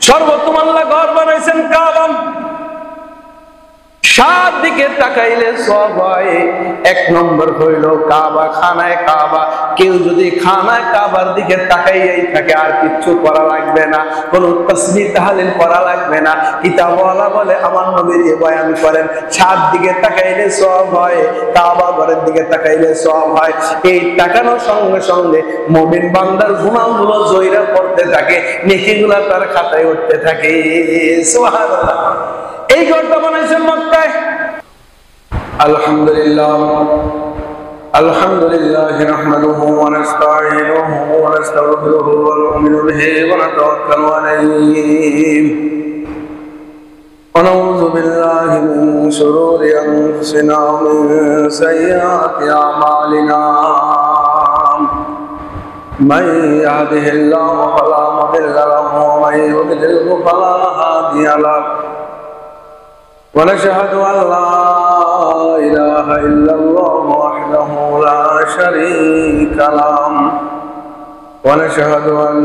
সর্বোত্তম আল্লাহ ঘর বানাইছেন কাবা। 7 দিকে তাকাইলে সওয়াব হয়। 1 নম্বর হইল কাবা, খানায় কাবা। কেউ যদি খানায় কাবার দিকে তাকাইয়াই থাকে আর কিচ্ছু করা লাগবে না, কোনো তাসবিহ তাহলিল করা লাগবে না। কিতাবওয়ালা বলে আমার নবী বয়ান করেন 7 দিকে তাকাইলে সওয়াব হয়, কাবা ঘরের দিকে তাকাইলে সওয়াব হয়। এই তাকানোর সঙ্গে সঙ্গে মুমিন বান্দার গুনাহগুলো জয়রা পড়তে থাকে, নেকিগুলো তার খাতায় উঠতে থাকে। সুবহানাল্লাহ। এই ঘরটা বানাইছেন মক্কায়। আলহামদুলিল্লাহ আলহামদুলিল্লাহ নাহমাদুহু ওয়া নাস্তাঈনুহু ওয়া নাস্তাগফিরুহু ওয়া নু'মিনু বিহি ওয়া নাতাওয়াক্কালু আলাইহি ওয়া নাউযু বিল্লাহি মিন শুরুরি আনফুসিনা ওয়া মিন সাইয়্যাতি আমালিনা। من يهده الله فلا مضل له ومن يضلل فلا هادي له ونشهد أن لا إله إلا الله وحده لا شريك له ونشهد أن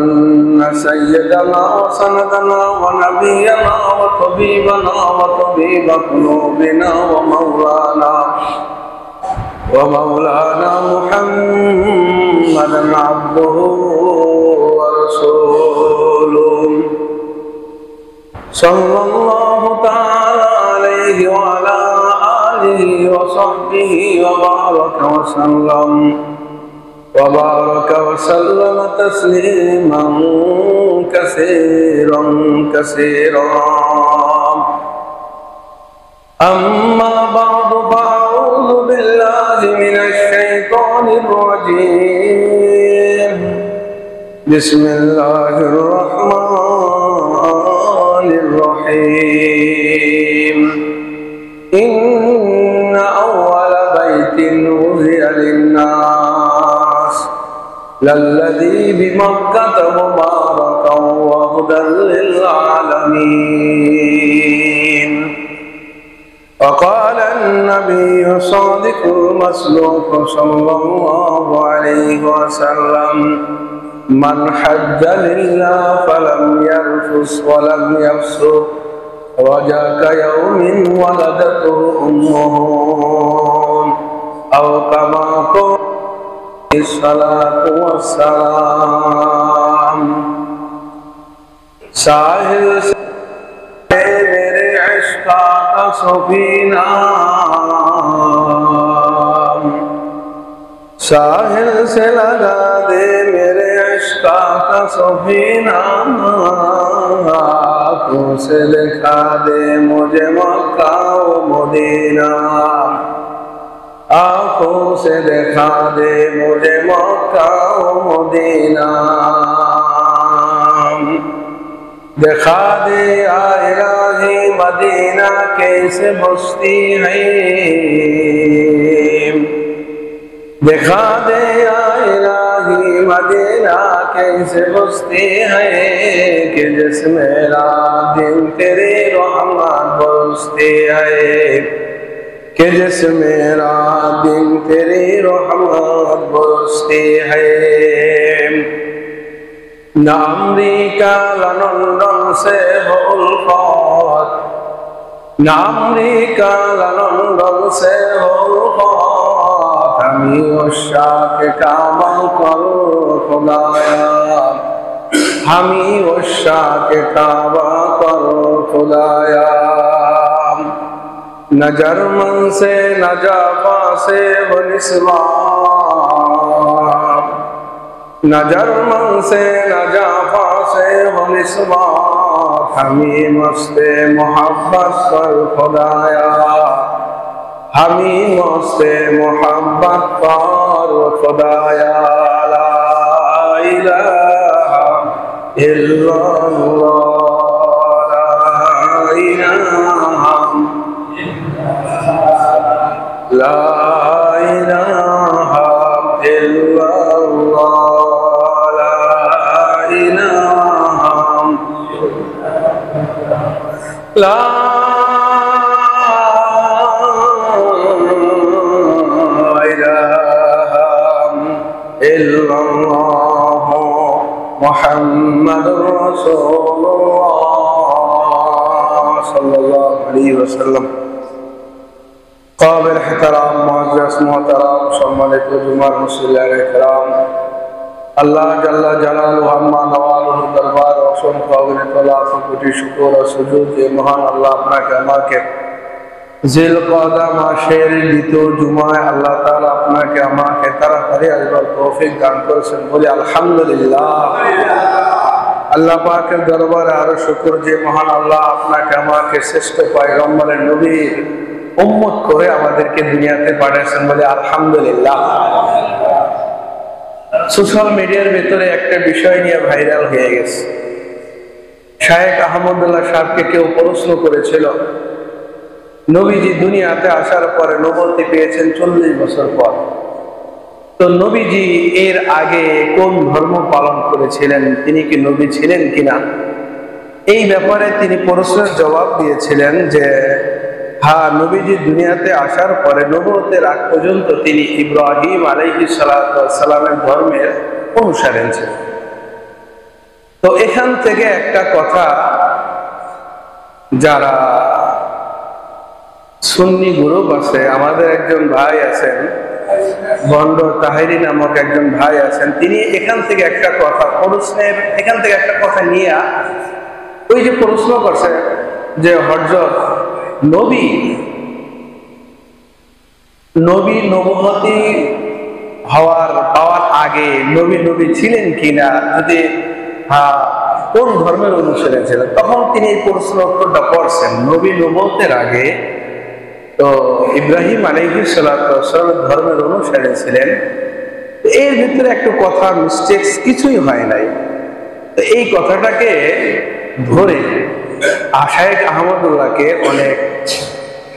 سيدنا وسندنا ونبينا وطبيبنا وطبيب قلوبنا ومولانا محمدا عبده ورسوله صلى الله تعالى عليه وعلى آله وصحبه وبارك وسلم تسليما كثيرا كثيرا. أما بعد فأعوذ بالله من الشيطان الرجيم. بسم الله الرحمن الرحيم. إن أول بيت وضع للناس للذي بمكة مباركا وهدى للعالمين. وقال النبي الصادق المصدوق صلى الله عليه وسلم من حج لله فلم يرفث ولم يفسق رجع كيوم ولدته أمه أو كما قال الصلاة والسلام. साहिल से मेरे इश्क का सफीना, साहिल से लगा दे मेरे इश्क का सफीना, आँखों से दिखा दे मुझे मक्का व मदीना, आँखों से दिखा दे मुझे मक्का व मदीना, दिखा दे आए राही मदीना कैसे बसती है, दिखा दे आए राही मदीना कैसे बसती है, कि जिसमें रात दिन तेरी रहमत बरसती है, कि जिसमें रात दिन तेरी रहमत बरसती है. न अमरीका न लंदन से हो उल्फत, न अमरीका न लंदन से हो उल्फत, हमी उशाक काबा करो खुदाया, हमी उशाक काबा करो खुदाया. न जर्मन से न जाफा से वो निस्वा, न जर्मन से न जाफा से वो निस्वा, हमी मस्ते मोहब्बत पर खुदाया, हमी मस्ते मोहब्बत पर खुदाया. ला इलाहा इल्लल्लाह, ला इलाहा ला इलाहा इल्लल्लाह, ला इलाहा ला इलाहा इल्लल्लाह मुहम्मदुर रसूलुल्लाह. ওয়াসাল্লাম। কাবিল ইহতিরাম মুআজ্জাজ মুহতারাম সম্মানিত জুমার মুসল্লিয়ান ইকরাম, আল্লাহ জাল্লা জালালুহু আম্মা নওয়ালুহু দরবার অসংখ্য অগণিত লাখ কোটি শুকর ও সুজুদ যে মহান আল্লাহ আপনাকে আমাকে জিলকদা মাসের দ্বিতীয় জুমায় আল্লাহ তাআলা আপনাকে আমাকে তাড়াতাড়ি আসবার তৌফিক দান করেছেন, বলি আলহামদুলিল্লাহ। আল্লাহ পাকের দরবারে আরো শুকর যে মহান আল্লাহ আপনাকে আমাকে শ্রেষ্ঠ পয়গম্বরের নবীর উম্মত করে আমাদেরকে দুনিয়াতে পাঠিয়েছেন, বলে আলহামদুলিল্লাহ। সোশ্যাল মিডিয়ার ভেতরে একটা বিষয় নিয়ে ভাইরাল হয়ে গেছে। শায়েখ আহমদুল্লাহ সাহেবকে কেউ প্রশ্ন করেছিল, নবীজি দুনিয়াতে আসার পরে নবুয়ত পেয়েছেন 40 বছর পর, তো নবীজি এর আগে কোন ধর্ম পালন করেছিলেন, তিনি কি নবী ছিলেন কিনা? এই ব্যাপারে তিনি প্রশ্নের জবাব দিয়েছিলেন যে হ্যাঁ, নবীজি দুনিয়াতে আসার পরে নবুয়তের আগ পর্যন্ত তিনি ইব্রাহিম আলাইহিস সালামের ধর্মের অনুসারী ছিলেন। তো এখান থেকে একটা কথা, যারা সুন্নি গ্রুপ আছে, আমাদের একজন ভাই আছেন বন্ড তাহেরি নামক একজন ভাই আছেন, তিনি এখান থেকে একটা কথা নিয়ে ওই যে প্রশ্ন করছে যে হযরত নবী নবুয়তি পাওয়ার আগে নবী ছিলেন কিনা, যদি হ্যাঁ কোন ধর্মের অনুসারী ছিলেন, তখন তিনি এই প্রশ্ন উত্তরটা করছেন নবী নবুয়তের আগে তো ইব্রাহিম আলাইহিস সালাম ধর্মের অনুসারী ছিলেন। এর ভিতরে একটা কথা মিস্টেকস কিছুই হয় নাই। তো এই কথাটাকে ধরে শায়েখ আহমদুল্লাহকে অনেক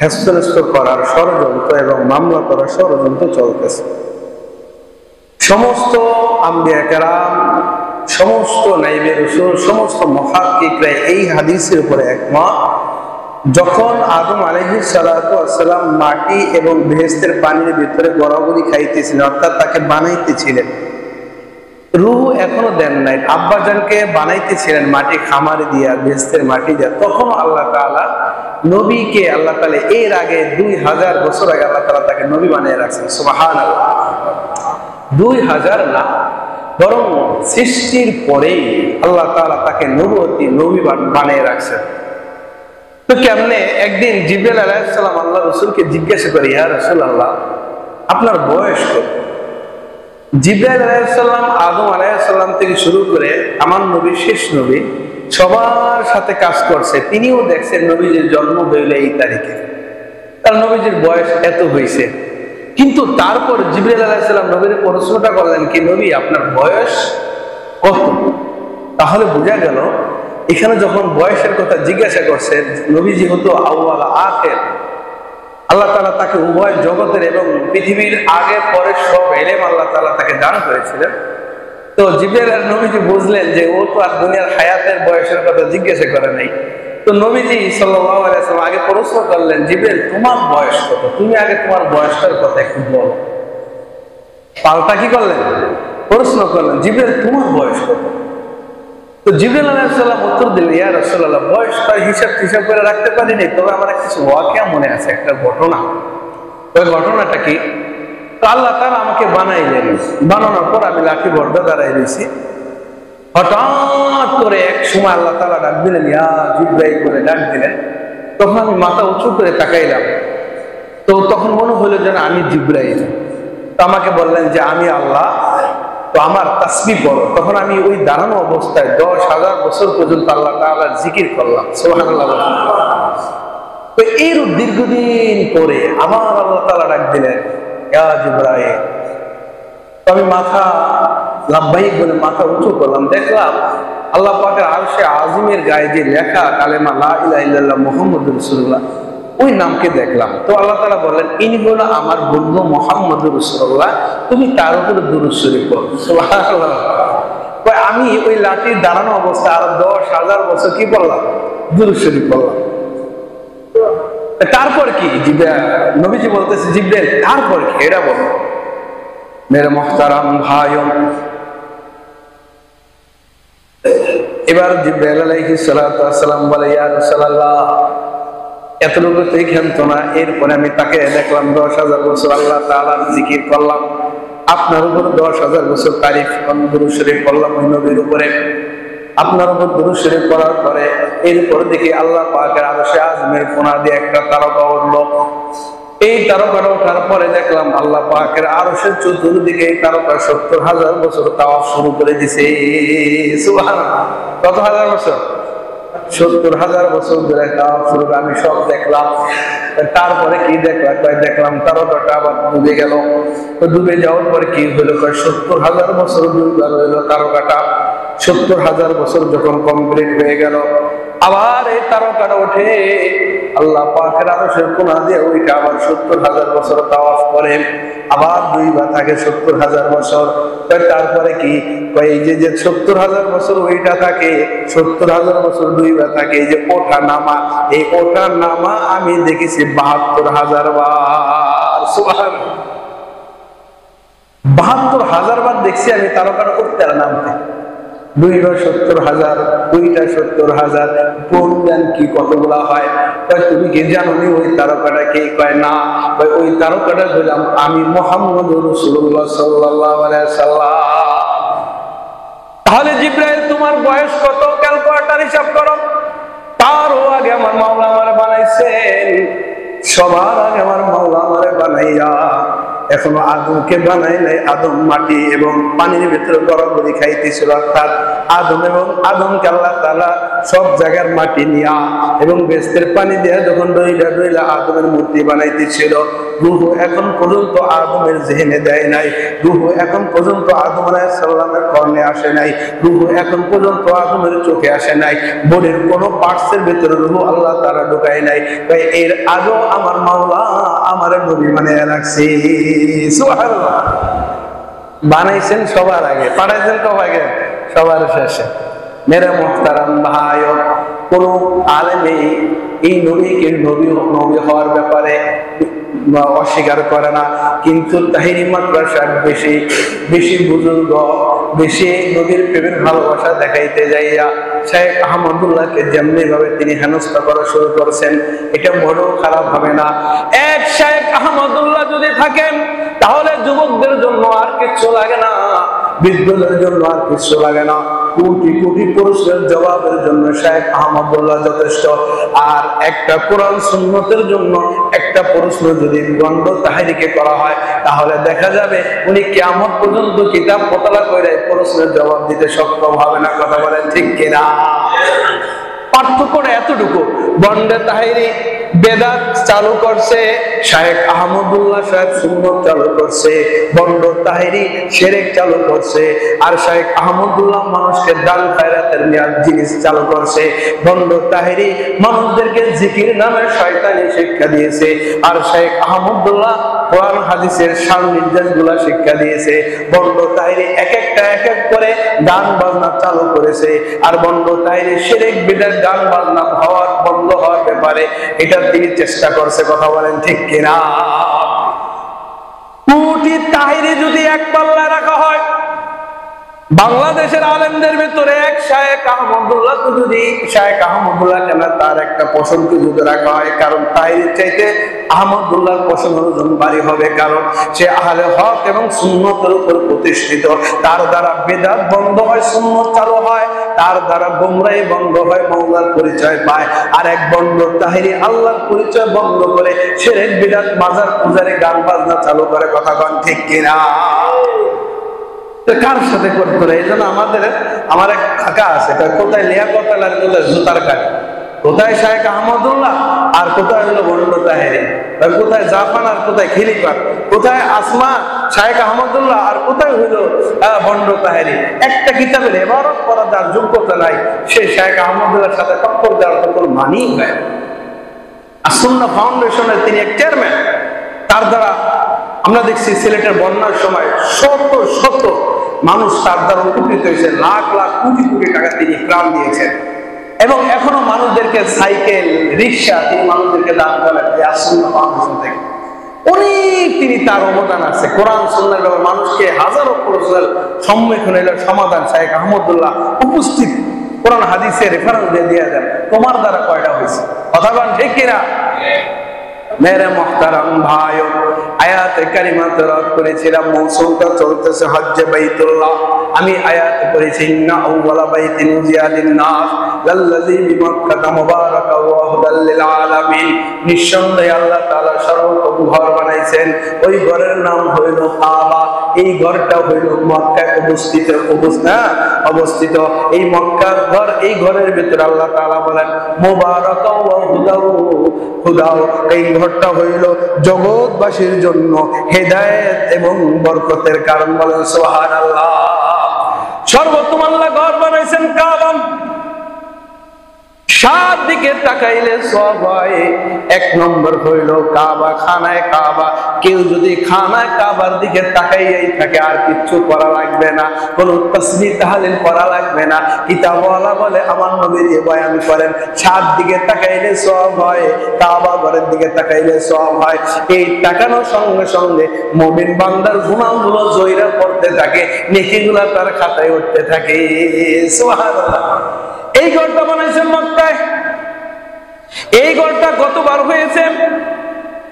হেস্তনেস্ত করার ষড়যন্ত্র এবং মামলা করার ষড়যন্ত্র চলতেছে। সমস্ত আম্বিয়া কেরাম, সমস্ত নাইবে রাসূল, সমস্ত মুহাক্কিকরা এই হাদিসের উপরে একমত, যখন আদম আলাইহিস সালাম মাটি এবং বেহেশতের পানির ভিতরে গড়াগড়ি খাইতেছিলেন, অর্থাৎ তাকে বানাইতেছিলেন, রূহ এখনো দেন নাই, আব্বাজানকে বানাইতেছিলেন মাটি খামারে দিয়া, বেহেশতের মাটি দিয়া, তখন আল্লাহ তাআলা নবীকে আল্লাহ তাআলা এর আগে 2000 বছর আগে আল্লাহ তাআলা তাকে নবী বানিয়ে রাখছেন। সুবহানাল্লাহ। 2000 না, বরং সৃষ্টির পরেই আল্লাহ তাআলা তাকে নবী বানিয়ে রাখছেন। তো কেমনে? একদিন জিবরাইল আলাইহিস সালাম আল্লাহ রাসূলকে জিজ্ঞাসা করে, ইয়া রাসূলুল্লাহ, আপনার বয়স কত? জিবরাইল আলাইহিস সালাম আদম আলাইহিস সালাম থেকে শুরু করে আমার নবী, শেষ নবী, সবার সাথে কাজ করছে। তিনিও দেখছেন নবীজির জন্ম হইল এই তারিখে, তার নবীজির বয়স এত হয়েছে। কিন্তু তারপর জিবরাইল আলাইহিস সালাম নবীর প্রশ্নটা করলেন কি, নবী আপনার বয়স কত? তাহলে বোঝা গেল এখানে যখন বয়সের কথা জিজ্ঞাসা করছে, নবীজি হতো আউয়াল আখির, আল্লাহ তাআলা তাকে উভয় জগতের এবং পৃথিবীর আগে পরে সব ইলম আল্লাহ তাআলা তাকে দান করেছিলেন। তো জিবরাইল আর নবীজি বুঝলেন যে ও তো আর দুনিয়ার হায়াতের বয়সের কথা জিজ্ঞাসা করে নাই। তো নবীজি সাল্লাল্লাহু আলাইহি ওয়াসাল্লাম আগে প্রশ্ন করলেন, জিবরাইল তোমার বয়স কত? তুমি আগে তোমার বয়সটার কথা একটু বলো। পাল্টা কি করলেন? প্রশ্ন করলেন, জিবরাইল তোমার বয়স কত? তো জিবরাইল আলাইহিস সালাম উত্তর দিলেন, ইয়া রাসূলুল্লাহ, বয়সটা হিসাব করে রাখতে পারিনি, তবে আমার কিছু ওয়াকিয়া মনে আছে, একটা ঘটনা। ওই ঘটনাটা কি? তো আল্লাহ তাআলা আমাকে বানাইলেন, বানানোর পর আমি লাঠি বর্দা দাঁড়াই রয়েছি। হঠাৎ করে এক সময় আল্লাহ তাআলা ডাক দিলেন, ইয়া জিবরাইল করে ডাক দিলেন। তখন আমি মাথা উঁচু করে তাকাইলাম, তো তখন মনে হলো যেন আমি জিবরাইল। তো আমাকে বললেন যে আমি আল্লাহ, তো আমার তাসবিহ পড়ো। তখন আমি ওই দাঁড়ানো অবস্থায় 10,000 বছর পর্যন্ত আল্লাহ তাআলার জিকির করলাম। সুবহানাল্লাহ। তো এর দীর্ঘদিন পরে আমার আল্লাহ তাআলা ডাক দিলেন, ইয়া জিবরাইল। তো আমি মাথা লাব্বাইক বলে মাথা উঁচু করলাম, দেখলাম আল্লাহ পাকের আরশে আজিমের গায়ে যে লেখা কালেমা লা ইলাহা ইল্লাল্লাহ মুহাম্মাদুর রাসূলুল্লাহ, ওই নামকে দেখলাম। তো আল্লাহ তাআলা বললেন, ইনি হলো আমার বন্ধু মুহাম্মাদুর রাসূলুল্লাহ, তুমি তার উপরে দুরূদ শরীফ পড়ো। সুবহানাল্লাহ। আমি ওই লাঠির দাঁড়ানো অবস্থায় আরো 10,000 বছর কি পড়লাম? দুরূদ শরীফ পড়লাম। তারপর কি? নবীজি বলতেছে, জিবরাইল তারপর কি এটা বলো। মেরে মুহতারাম ভাইও, এবার জিবরাইল আলাইহিস সালাতু ওয়াস সালাম বলে, ইয়া রাসূলুল্লাহ, এতটুকুতেই ক্ষান্ত না, এরপরে আমি তাকে দেখলাম 10,000 বছর আল্লাহ তাআলার জিকির করলাম, আপনার উপর 10,000 বছর তারিফ দুরূদ শরীফ পড়লাম ওই নবীর উপরে, আপনার উপর দুরূদ শরীফ পড়ার পরে এরপর দেখি আল্লাহ পাকের আরশে আযমের কোণা দিয়ে একটা তারকা উঠলো। এই তারকাটা ওঠার পরে দেখলাম আল্লাহ পাকের আরশের চতুর্দিকে এই তারকা 70,000 বছর তাওয়াফ শুরু করে দিছে। সুবহানাল্লাহ। কত হাজার বছর? 70,000 বছর ধরে তাওয়াফ শুরু। আমি সব দেখলাম। তারপরে কি দেখলাম? দেখলাম তারকাটা আবার ডুবে গেল। তো ডুবে যাওয়ার পরে কি হলো? 70,000 বছর ডুবে রইল তারকাটা। 70,000 বছর যখন কমপ্লিট হয়ে গেল, আবার এই তারকাটা ওঠে আল্লাহ পাকের আরশের কোণা দিয়ে ওইটা আবার 70,000 বছর তাওয়াফ করে, আবার দুইবার থাকে 70,000 বছর। তারপরে কি এই যে 70,000 বছর ওইটা থাকে, 70,000 বছর দুইবার থাকে, এই যে ওঠা নামা, এই ওঠা নামা আমি দেখেছি 72,000 বার। সুবহানাল্লাহ। 72,000 বার দেখছি আমি তারকাটা উঠতে নামতে। দুইবার 70,000, দুইটা 70,000, পূর্ণ কি কতগুলা হয়? তুমি কি জানো নি ওই তারকাটা কে? কয় না। ওই তারকাটা বললাম আমি মুহাম্মদুর রাসূলুল্লাহ সাল্লাল্লাহু আলাইহি সাল্লাম। তাহলে জিবরাইল তোমার বয়স কত? ক্যালকুলেটর হিসাব করো। তারও আগে আমার মাওলা আমারে বানাইছেন, সবার আগে আমার মাওলা আমারে বানাইয়া এখনো আদমকে বানাই নাই। আদম মাটি এবং পানির ভিতরে গড়াগড়ি খাইতেছিল, অর্থাৎ আদম এবং আদমকে আল্লাহ তাআলা সব জায়গার মাটি নিয়া এবং বেস্তের পানি দিয়ে যখন ডইলা ডইলা আদমের মূর্তি বানাইতেছিল, রূহ এখন পর্যন্ত আদমের জেহেনে দেয় নাই, রূহ এখন পর্যন্ত আদম আলাইহিস সালামের কর্ণে আসে নাই, রূহ এখন পর্যন্ত আদমের চোখে আসে নাই, বডির কোনো পার্টসের ভিতরে রূহ আল্লাহ তাআলা ঢুকায় নাই। তাই এর আগেও আমার মাওলা আমার নবী বানাইয়া রাখছে। সুবহানাল্লাহ। বানাইছেন সবার আগে, পাঠাইছেন কবে আগে? সবার শেষে। মেরে মুহতারাম ভাই, কোন আলেমী এই নবীকে নবী হওয়ার ব্যাপারে অস্বীকার করে না, কিন্তু তাহিরি মাদ্রাসার বেশি বেশি বুজুর্গ, বেশি নবীর প্রেমের ভালোবাসা দেখাইতে যাইয়া শেখ আহমদুল্লাহকে যেমনি ভাবে তিনি হেনস্থা করা শুরু করছেন, এটা বড় খারাপ হবে না? এক শেখ আহমদুল্লাহ যদি থাকেন তাহলে যুবকদের জন্য আর কিছু লাগে না, বৃদ্ধদের জন্য আর কিছু লাগে না, কোটি কোটি প্রশ্নের জবাবের জন্য শেখ আহমদুল্লাহ যথেষ্ট। আর একটা কোরআন সুন্নতের জন্য একটা প্রশ্ন যদি গণ্ড তাহরিকে করা হয়, তাহলে দেখা যাবে উনি কিয়ামত পর্যন্ত কিতাব মোতালা করে প্রশ্নের জবাব দিতে সক্ষম হবে না। কথা বলেন ঠিক কিনা? পার্থক্যটা এতটুকু। বন্ডে তাহিরি বেদাত চালু করছে, শেখ আহমদুল্লাহ সাহেব সুন্নত চালু করছে, বন্ড তাহিরি শিরক চালু করছে, আর শেখ আহমদুল্লাহ মানুষকে দান খায়রাতের নিয়াত জিনিস চালু করছে। বন্ড তাহিরি মানুষদেরকে জিকির নামে শয়তানি শিক্ষা দিয়েছে, আর শেখ আহমদুল্লাহ কোরআন হাদিসের শান নির্দেশগুলা শিক্ষা দিয়েছে। বন্ড তাহিরি এক এক করে গান বাজনা চালু করেছে, আর বন্ড তাহিরি শিরক বিদআত গান বাজনা হওয়ার বন্ধ হওয়ার ব্যাপারে এটা তিনি চেষ্টা করছে। কথা বলেন ঠিক কিনা? কোটি তাহিরি যদি এক পাল্লা রাখা হয়, বাংলাদেশের আলেমদের ভিতরে এক শেখ আহমদুল্লাহ যদি শেখ আহমদুল্লাহ কেন তার একটা পোষণকে যদি রাখা হয়, কারণ তাহিরির চাইতে আহমদুল্লাহর পোষণ ওজন ভারী হবে, কারণ সে আহলে হক এবং সুন্নতের উপর প্রতিষ্ঠিত। তার দ্বারা বেদাত বন্ধ হয়, সুন্নত চালু হয়, তার দ্বারা গোমরাহি বন্ধ হয়, মাওলার পরিচয় পায়। আর এক বন্ড তাহিরি আল্লাহর পরিচয় বন্ধ করে শিরক বিদআত মাজার পূজারি গান বাজনা চালু করে। কথা কন ঠিক কিনা? কার সাথে করতে? এই জন্য আমার এক কাকা আছে, কোথায় লিয়াকত আলী আর কোথায় জুতার কাঠি, কোথায় শেখ আহমদুল্লাহ আর কোথায় হলো বন্ড তাহেরি, কোথায় জাফান আর কোথায় খিলিফার, কোথায় আসমা শেখ আহমদুল্লাহ আর কোথায় হইল বন্ড তাহেরি। একটা কিতাবের এবারত করা যার যোগ্যতা নাই, সে শেখ আহমদুল্লাহর সাথে টক্কর দেওয়ার তো কোনো মানেই হয়। আর সুন্নাহ ফাউন্ডেশনের তিনি এক চেয়ারম্যান। তার দ্বারা আমরা দেখছি সিলেটের বন্যার সময় শত শত মানুষ তার দ্বারা উপকৃত হয়েছে, লাখ লাখ কোটি কোটি টাকা তিনি প্রাণ দিয়েছেন, এবং এখনো মানুষদেরকে সাইকেল রিক্সা তিনি মানুষদেরকে দান করেন ফাউন্ডেশন থেকে। অনেক তিনি তার অবদান আছে। কোরআন সুন্নাহর ব্যাপারে মানুষকে হাজারো প্রশ্নের সম্মুখীন হইলে সমাধান শেখ আহমদুল্লাহ উপস্থিত কোরআন হাদিসে রেফারেন্স দিয়ে দেন, তোমার দ্বারা কয়টা হয়েছে। কথা বল ঠিক কিনা? মেরে মুহতারাম ভাইও, আয়াতে কারিমা তেলাওয়াত করেছিলাম, মৌসুমটা চলতেছে হজ্জে বাইতুল্লাহ। আমি আয়াতে পড়েছি ইন্না আউওয়ালা বাইতিন উযিয়া লিন-নাস লাল্লাযী বিমাক্কাতা মুবারাকা ওয়া হুদাল লিল আলামিন। নিঃসন্দেহে আল্লাহ তাআলা সর্বোত্তম ঘর বানাইছেন, ওই ঘরের নাম হইল কাবা। এই ঘরটা হইল মক্কায় অবস্থিত। এই মক্কার ঘর, এই ঘরের ভিতরে আল্লাহ তাআলা বলেন মুবারাকা ওয়া হুদাও। এই ঘরটা হইল জগৎবাসীর জন্য হেদায়েত এবং বরকতের কারণ। বলেন সুবহানাল্লাহ। সর্বোত্তম আল্লাহ ঘর বানাইছেন কাবা। সাত দিকে তাকাইলে সব হয়। এক নম্বর হইল কাবা, খানায় কাবা। কেউ যদি খানায় কাবার দিকে তাকাইয়াই থাকে আর কিচ্ছু করা লাগবে না, কোন তাসবিহ তাহলিল করা লাগবে না। কিতাবওয়ালা বলে আমার নবী বয়ান করেন সাত দিকে তাকাইলে সব হয়, কাবা ঘরের দিকে তাকাইলে সব হয়। এই তাকানোর সঙ্গে সঙ্গে মুমিন বান্দার গুনাহগুলো জয়রা পড়তে থাকে, নেকিগুলো তার খাতায় উঠতে থাকে। সুবহানাল্লাহ। এই ঘরটা বানাইছেন মক্কায়। এই ঘরটা কতবার হয়েছে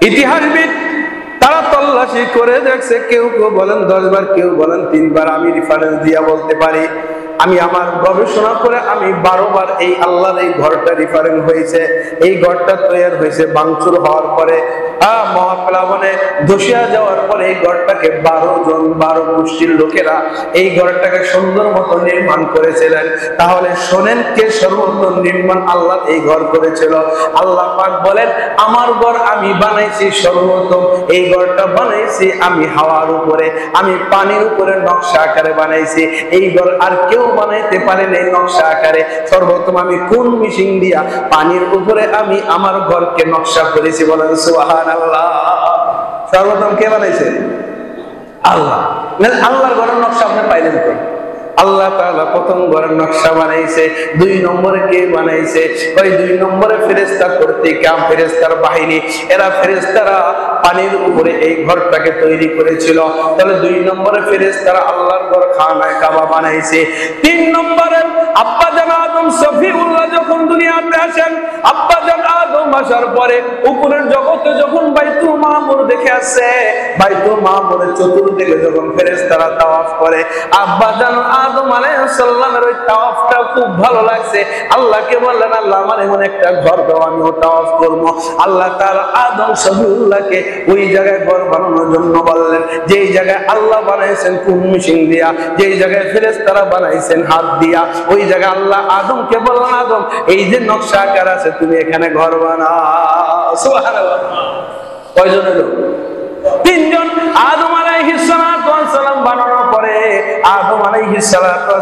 ইতিহাসবিদ তারা তল্লাশি করে দেখছে। কেউ কেউ বলেন 10 বার, কেউ বলেন 3 বার। আমি রেফারেন্স দিয়া বলতে পারি, আমি আমার গবেষণা করে আমি 12 বার এই আল্লাহর এই ঘরটা রেফারেন্স হয়েছে। এই ঘরটা তৈরি হয়েছে ভাঙচুর হওয়ার পরে, মহাপ্লাবনে ধসিয়া যাওয়ার পরে এই ঘরটাকে 12 গোষ্ঠীর লোকেরা এই ঘরটাকে সুন্দর মতো নির্মাণ করেছিলেন। তাহলে শোনেন কে সর্বোত্তম নির্মাণ আল্লাহ এই ঘর করেছিল? আল্লাহ পাক বলেন আমার ঘর আমি বানাইছি সর্বোত্তম। এই ঘরটা বানাইছি আমি হাওয়ার উপরে, আমি পানির উপরে নকশা আকারে বানাইছি। এই ঘর আর কেউ বানাইতে পারেন এই নকশা আকারে। সর্বোত্তম আমি কোন মেশিন দিয়া পানির উপরে আমি আমার ঘরকে নকশা করেছি। বলেন সুবহানাল্লাহ। সর্বোত্তম কে বানাইছে? আল্লাহ। আল্লাহর ঘরের নকশা আপনি পাইলেন কই? আল্লাহ তাআলা প্রথম ঘরের নকশা বানাইছে। 2 নম্বরে কে বানাইছে? ওই 2 নম্বরে ফেরেশতা করতে কাম, ফেরেশতার বাহিনী। এরা ফেরেশতারা পানির উপরে এই ঘরটাকে তৈরি করেছিল। তাহলে 2 নম্বরে ফেরেশতারা আল্লাহর ঘর খানায় কাবা বানাইছে। 3 নম্বরে আব্বা জান আদম সফিউল্লাহ যখন দুনিয়াতে আসেন, আব্বা জান আদম আসার পরে উপরের জগতে যখন বাইতুল মামুর দেখে আসছে, বাইতুল মামুরের চতুর্দিকে যখন ফেরেশতারা তাওয়াফ করে, আব্বা জান আদম আলাইহিস সালামের ওই তাওয়াফটা খুব ভালো লাগছে। আল্লাহকে বললেন আল্লাহ আমার এমন একটা ঘর দাও, আমিও তাওয়াফ করব। আল্লাহ তাআলা আদম সফিউল্লাহকে ওই জায়গায় ঘর বানানোর জন্য বললেন, যেই জায়গায় আল্লাহ বানাইছেন কোন মেশিন দিয়া, যেই জায়গায় ফেরেশতারা বানাইছেন হাত দিয়া, ওই জায়গায় আল্লাহ আদমকে বললেন আদম এই যে নকশা আকার আছে তুমি এখানে ঘর বানাও। সুবহানাল্লাহ। কয়জন হলো? 3 জন। আদম আলাইহিস সালাম বানানোর পরে আদম আলাইহিস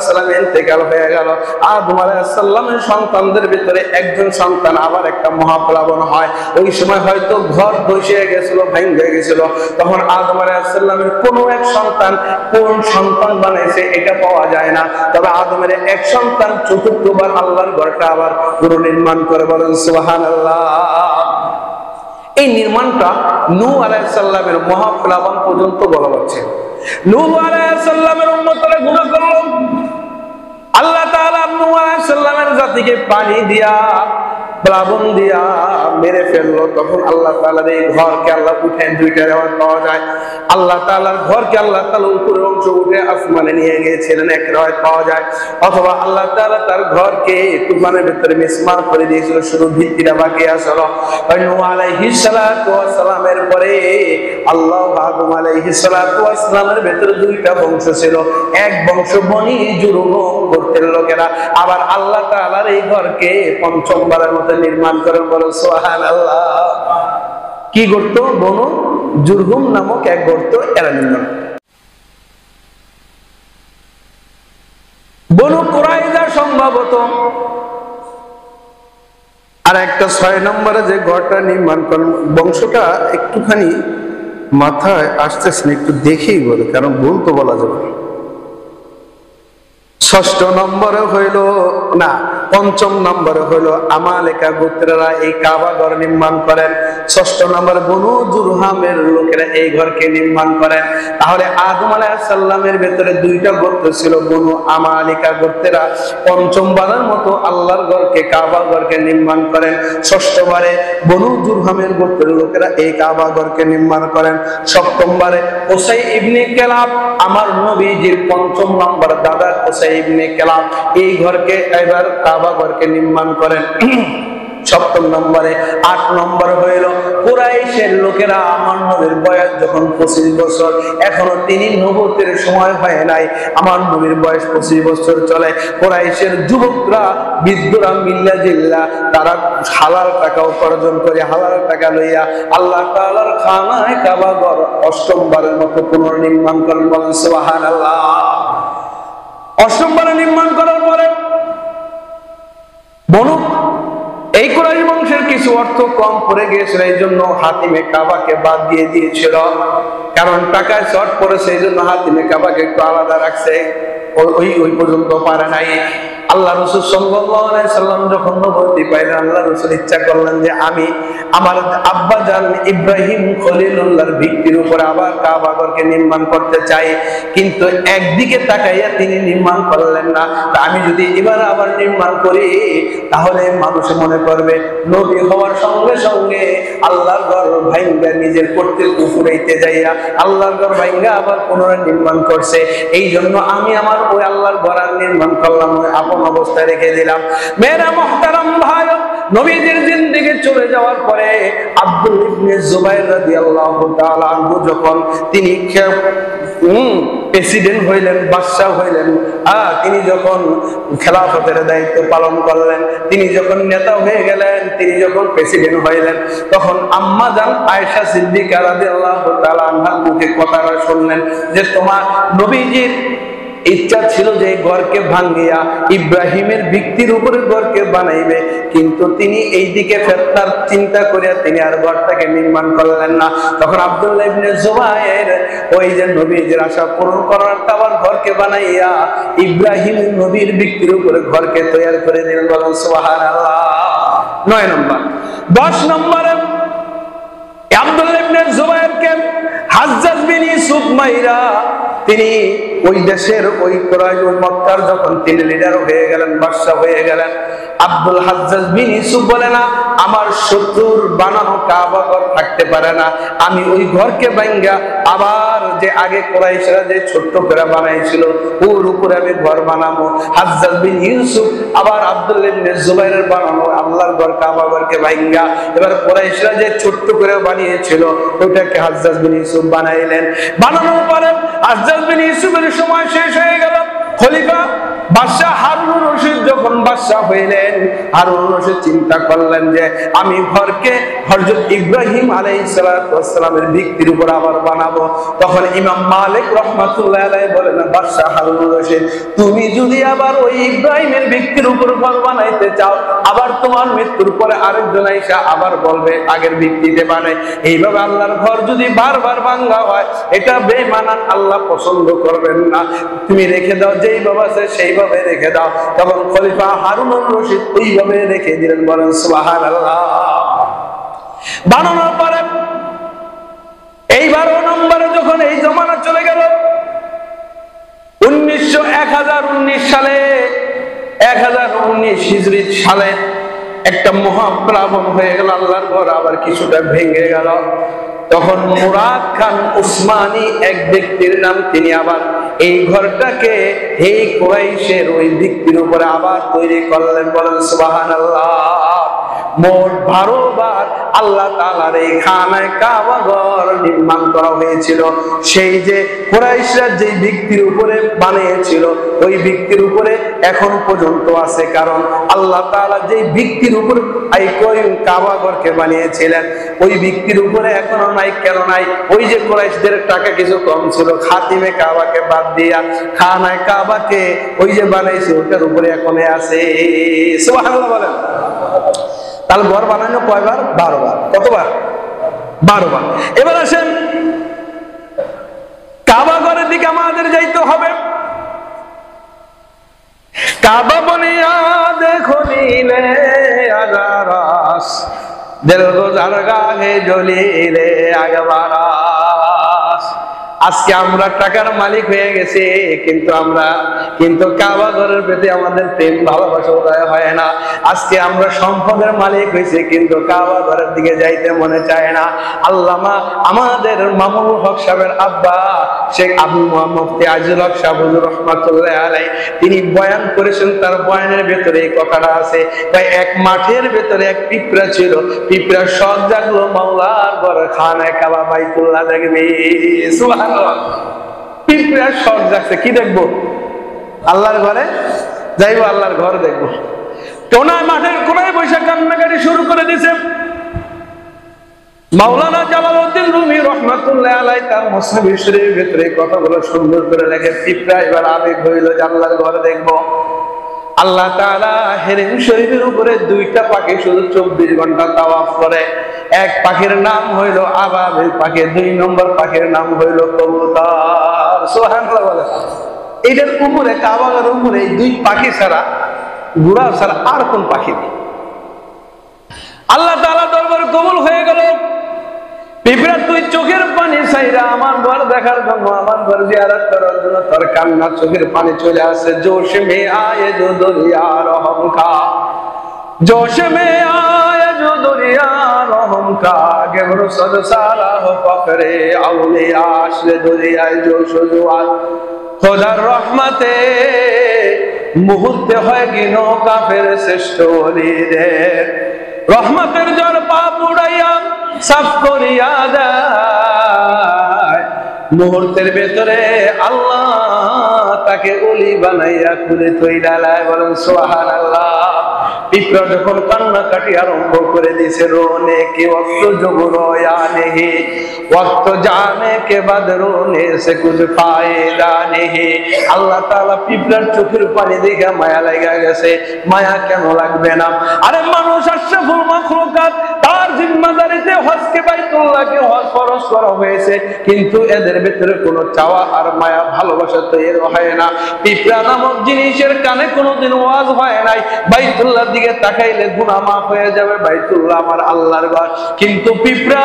সালাম ইন্তেকাল হয়ে গেল। আদম আলাইহিস সালামের সন্তানদের ভিতরে একজন সন্তান আবার একটা মহাপ্লাবন হয়। ওই সময় হয়তো ঘর ধসে গেছিল, ভেঙে গেছিল। তখন আদম আলাইহিস সালামের কোনো এক সন্তান, কোন সন্তান বানাইছে এটা পাওয়া যায় না। তবে আদমের এক সন্তান চতুর্থবার আল্লাহর ঘরটা আবার পুনর্নির্মাণ করে। বলেন সুবহানাল্লাহ। এই নির্মাণটা নূহ আলাইহিস সালামের মহাপ্লাবন পর্যন্ত বলা হচ্ছে। নূহ আলাইহিস সালামের উম্মতরা গুনাহ করল, আল্লাহ তাআলা নূহ আলাইহিস সালামের জাতিকে পানি দিয়া প্লাবন দিয়া মেরে ফেললো। তখন আল্লাহ তাআলার এই ঘরকে আল্লাহ উঠেন, 2টা রেওয়ায়াত পাওয়া যায়। আল্লাহ তাআলার ঘরকে আল্লাহ তাআলা উপরের অংশ উঠে আসমানে নিয়ে গিয়েছিলেন, এক রেওয়ায়াত পাওয়া যায়। অথবা আল্লাহ তাআলা তার ঘরকে তুফানের ভিতরে মিসমার করে দিয়েছিল, শুধু ভিত্তিটা বাকি আসলো। নূহ আলাইহিস সালাতু ওয়াস সালামের পরে আল্লাহ আদম আলাইহিস সালাতু ওয়াস সালামের ভিতরে 2টা বংশ ছিল। এক বংশ বনি জুরহুম গোত্রের লোকেরা, আবার আল্লাহ তাআলার এই ঘরকে পঞ্চমবারের মতো নির্মাণ করেন। বলে সুবহানাল্লাহ। কি গোত্র? বনু জুরহুম নামক এক গোত্র এরা নির্মাণ। বনু কুরাইজা সম্ভবত। আর একটা 6 নম্বরে যে ঘরটা নির্মাণ করেন, বংশটা একটুখানি মাথায় আসতেছে না, একটু দেখেই বলে, কারণ ভুল তো বলা যাবে না। ষষ্ঠ নম্বরে হইল না, পঞ্চম নম্বরে হইল আমালেকা গোত্রেরা এই কাবা ঘর নির্মাণ করেন। ষষ্ঠ নম্বরে বনু জুরহামের লোকেরা এই ঘরকে নির্মাণ করেন। তাহলে আদম আলাইহিস সালামের ভেতরে দুইটা গোত্র ছিল, বনু আমালিকা গোত্রেরা পঞ্চমবারের মতো আল্লাহর ঘরকে কাবা ঘরকে নির্মাণ করেন। ষষ্ঠবারে বনু জুরহামের গোত্রের লোকেরা এই কাবা ঘরকে নির্মাণ করেন। সপ্তমবারে কুসাই ইবনে কিলাব আমার নবীজির পঞ্চম নম্বর দাদা কুসাই ইবনে কিলাব এই ঘরকে এবার কাবা ঘরকে নির্মাণ করেন। সপ্তম নম্বরে। 8 নম্বর হইল কুরাইশের লোকেরা আমার নবীর বয়স যখন 25 বছর, এখনো তিনি নবুয়তের সময় হয় নাই, আমার নবীর বয়স 25 বছর চলে, কুরাইশের যুবকরা বৃদ্ধরা মিল্লা জিল্লা তারা হালাল টাকা উপার্জন করে হালাল টাকা লইয়া আল্লাহ তাআলার খানায় কাবা ঘর অষ্টমবারের মতো পুনর্নির্মাণ করেন। বলেন সুবহানাল্লাহ। অষ্টমবারে নির্মাণ করার পরে বনু এই কুরাইশ বংশের কিছু অর্থ কম পড়ে গিয়েছিল, এই জন্য হাতিমে কাবাকে বাদ দিয়ে দিয়েছিল, কারণ টাকায় শর্ট পড়েছে, এই জন্য হাতিমে কাবাকে একটু আলাদা রাখছে, ওই পর্যন্ত পারে নাই। আল্লাহ রাসূল সাল্লাল্লাহু আলাইহি সাল্লাম যখন নবুয়তি পাইলেন, আল্লাহ রাসূল ইচ্ছা করলেন যে আমি আমার আব্বা জান ইব্রাহিম খলিলুল্লাহর ভিত্তির উপর আবার কাবা ঘরকে নির্মাণ করতে চাই, কিন্তু একদিকে তাকাইয়া তিনি নির্মাণ করলেন না। আমি যদি এবার আবার নির্মাণ করি তাহলে মানুষ মনে করবে নবী হওয়ার সঙ্গে সঙ্গে আল্লাহর ঘর ভাঙ্গা নিজের কর্তৃত্ব ফুরাইতে যাইয়া আল্লাহর ঘর ভাঙ্গা আবার পুনরায় নির্মাণ করছে, এই জন্য আমি আমার ওই আল্লাহর ঘর আর নির্মাণ করলাম, ওই আপন অবস্থায় রেখে দিলাম। মেরা মুহতারাম ভাই, নবীজির জিন্দেগি চলে যাওয়ার পরে আব্দুল ইবনে জুবাইর রাদিয়াল্লাহু তাআলা আনহু যখন তিনি প্রেসিডেন্ট হইলেন, বাদশাহ হইলেন, তিনি যখন খেলাফতের দায়িত্ব পালন করলেন, তিনি যখন নেতা হয়ে গেলেন, তিনি যখন প্রেসিডেন্ট হইলেন, তখন আম্মা জান আয়েশা সিদ্দিকা রাদিয়াল্লাহু তাআলা আনহার মুখে কথাটা শুনলেন যে তোমার নবীজির ইচ্ছা ছিল যে ঘরকে ভাঙ্গিয়া ইব্রাহিমের ভিত্তির উপরে ঘরকে বানাইবে, কিন্তু তিনি এই দিকে ফেতনার চিন্তা করিয়া তিনি আর ঘরটাকে নির্মাণ করলেন না। তখন আব্দুল্লাহ ইবনে জুবাইর ওই যে নবীর আশা পূরণ করার আবার ঘরকে বানাইয়া ইব্রাহিম নবীর ভিত্তির উপরে ঘরকে তৈরি করে দিলেন। বলেন সুবহানাল্লাহ। 9 নম্বর। 10 নম্বরে আব্দুল্লাহ ইবনে জুবাইরকে হাজ্জাজ বিন ইউসুফ মাইরা তিনি ওই দেশের ওই কুরাইশ ওই মক্কার যখন তিনি লিডার হয়ে গেলেন, বাদশা হয়ে গেলেন, আব্দুল হাজ্জাজ বিন ইউসুফ বলে না আমার শত্রুর বানানো কাবা ঘর থাকতে পারে না, আমি ওই ঘরকে ভাঙ্গা আবার যে আগে কুরাইশরা যে ছোট্ট করে বানাইছিল ওর উপরে আমি ঘর বানাবো। হাজ্জাজ বিন ইউসুফ আবার আব্দুল্লাহ ইবনে জুবাইরের বানানো আল্লাহর ঘর কাবা ঘরকে ভাঙ্গা এবার কুরাইশরা যে ছোট্ট করে বানিয়েছিল ওইটাকে হাজ্জাজ বিন ইউসুফ বানাইলেন। বানানোর পরে হাজ্জাজ বিন ইউসুফের সময় শেষ হয়ে গেল। খলিফা বাদশাহ হারুন রশিদ যখন বাদশাহ হইলেন, হারুন রশিদ চিন্তা করলেন যে আমি ঘরকে হযরত ইব্রাহিম আলাইহিস সালাতু ওয়াস সালামের ভিত্তির উপর আবার বানাবো। তখন ইমাম মালিক রাহমাতুল্লাহি আলাইহি বলেন, বাদশাহ হারুন রশিদ তুমি যদি আবার ওই ইব্রাহিমের ভিত্তির উপর ঘর বানাইতে চাও, আবার তোমার মৃত্যুর পরে আরেকজন আইসা আবার বলবে আগের ভিত্তিতে বানাই, এইভাবে আল্লাহর ঘর যদি বারবার ভাঙা হয় এটা বেঈমানান, আল্লাহ পছন্দ করবেন না, তুমি রেখে দাও, যেইভাবে আছে সেইভাবে রেখে দাও। তখন খলিফা হারুন রশিদ ওইভাবে রেখে দিলেন। বলেন সুবহানাল্লাহ। বানানোর পরে এই 12 নম্বরে যখন এই জমানা চলে গেল 1019 সালে 1019 হিজরি সালে একটা মহাপ্লাবন হয়ে গেল, আল্লাহর ঘর আবার কিছুটা ভেঙে গেল। তখন মুরাদ খান উসমানী এক ব্যক্তির নাম, তিনি আবার এই ঘরটাকে এই কুরাইশের ওই ভিত্তির উপরে আবার তৈরি করলেন। বলেন সুবহানাল্লাহ। মোট 12 বার আল্লাহ তাআলার এই খানায় কাবা ঘর নির্মাণ করা হয়েছিল। সেই যে কুরাইশরা যে ভিত্তির উপরে বানিয়েছিল ওই ভিত্তির উপরে এখন পর্যন্ত আছে, কারণ আল্লাহ তাআলা যে ভিত্তির উপরে এই কাবা ঘরকে বানিয়েছিলেন ওই ভিত্তির উপরে এখনো নাই। কেন নাই? ওই যে কুরাইশদের টাকা কিছু কম ছিল, খাতিমে কাবাকে বাদ দিয়া খানায় কাবাকে ওই যে বানাইছে ওটার উপরে এখনো আছে। সুবহানাল্লাহ বলেন। তাহলে ঘর বানানো কয়বার? 12 বার। কতবার? 12 বার। এবার আসেন কাবা ঘরের দিকে আমাদের যাইতে হবে। काबा बुनियाद खुलीले अज़ारास दिल गुज़र गाहे जोलीले अगवारास। আজকে আমরা টাকার মালিক হয়ে গেছি, কিন্তু কাবা ঘরের প্রতি আমাদের প্রেম ভালোবাসা উদয় হয় না। আজকে আমরা সম্পদের মালিক হয়েছি, কিন্তু কাবা ঘরের দিকে যাইতে মনে চায় না। আল্লামা আমাদের মামুনুল হক সাহেবের আব্বা শেখ আবু মুফতি আজিজুল হক সাহেব হুজুর রাহমাতুল্লাহ আলাইহি তিনি বয়ান করেছেন, তার বয়ানের ভেতরে এই কথাটা আছে। তাই এক মাঠের ভেতরে এক পিঁপড়া ছিল, পিঁপড়া শখ জাগলো মাওলার ঘর খানায়ে কাবা বাইতুল্লাহ দেখবে। সুবহানাল্লাহ। পিঁপড়ার শখ জাগছে, কি দেখবো? আল্লাহর ঘরে যাইবো, আল্লাহর ঘর দেখবো। কোনায় মাঠের কোনায় বসে কান্নাকাটি শুরু করে দিছে। মাওলানা জালালউদ্দিন রুমি রহমাতুল্লাহ আলাইহি তার মুসনাদ শরীফের ভিতরে কথাগুলো সুন্দর করে লেখে। পিঁপড়া এবার আবেগ হইল যে আল্লাহর ঘর দেখবো। আল্লাহ তাআলা হেরেম শরীফের উপরে দুইটা পাখি শুধু 24 ঘন্টা তাওয়াফ করে। এক পাখির নাম হইল আবাবিল পাখি, 2 নম্বর পাখির নাম হইল কবুতর। সুবহানাল্লাহ বলে। এটার উপরে কাবার উপরে এই 2 পাখি ছাড়া, ঘোড়া ছাড়া আর কোন পাখি নেই। আল্লাহ তাআলা দরবার কবুল হয়ে গেল। পিঁপড়া তুই চোখের পানি চাইরা আমার ঘর দেখার জন্য, আমার ঘর জিয়ারত করার জন্য তোর কান্না চোখের পানি চলে আসে। জোশ মে আয়ে জো দরিয়া রহম কা, जोश में आया जो दुनिया रहम का गेबरो सद सारा हो फकरे औलिया आशरे दुनिया जोश जुआल খোদার রহমতে মুহূর্তে হয় গিনো কাফের শ্রেষ্ঠ ওলিদের রহমতের জল পাপ উড়াইয়া সাফ করিয়া দেয়। মুহূর্তের ভেতরে আল্লাহ তাকে ওলি বানাইয়া খুলে তৈরা লায়। বলেন সুবহানাল্লাহ। পিঁপড়া যখন কান্নাকাটি আরম্ভ করে দিয়েছে, রোনে কে ওয়াক্ত জবরয়া নেহি ওয়াক্ত জানে কে বাদ রোনে সে কুছ ফায়দা নেহি। আল্লাহ তাআলা পিঁপড়ার চোখের পানি দেখে মায়া লাগা গেছে। মায়া কেন লাগবে না? আরে মানুষ আশরাফুল মাখলুকাত, তার জিম্মাদারিতে হজকে বাইতুল্লাহকে হজ ফরজ করা হয়েছে, কিন্তু এদের ভিতরে কোনো চাওয়া আর মায়া ভালোবাসা তৈরি হয় না। পিঁপড়া নামক জিনিসের কানে কোনোদিন ওয়াজ হয় নাই বাইতুল্লাহ দিকে তাকাইলে গুনাহ মাফ হয়ে যাবে, বাইতুল্লাহ আমার আল্লাহর ঘর। কিন্তু পিঁপড়া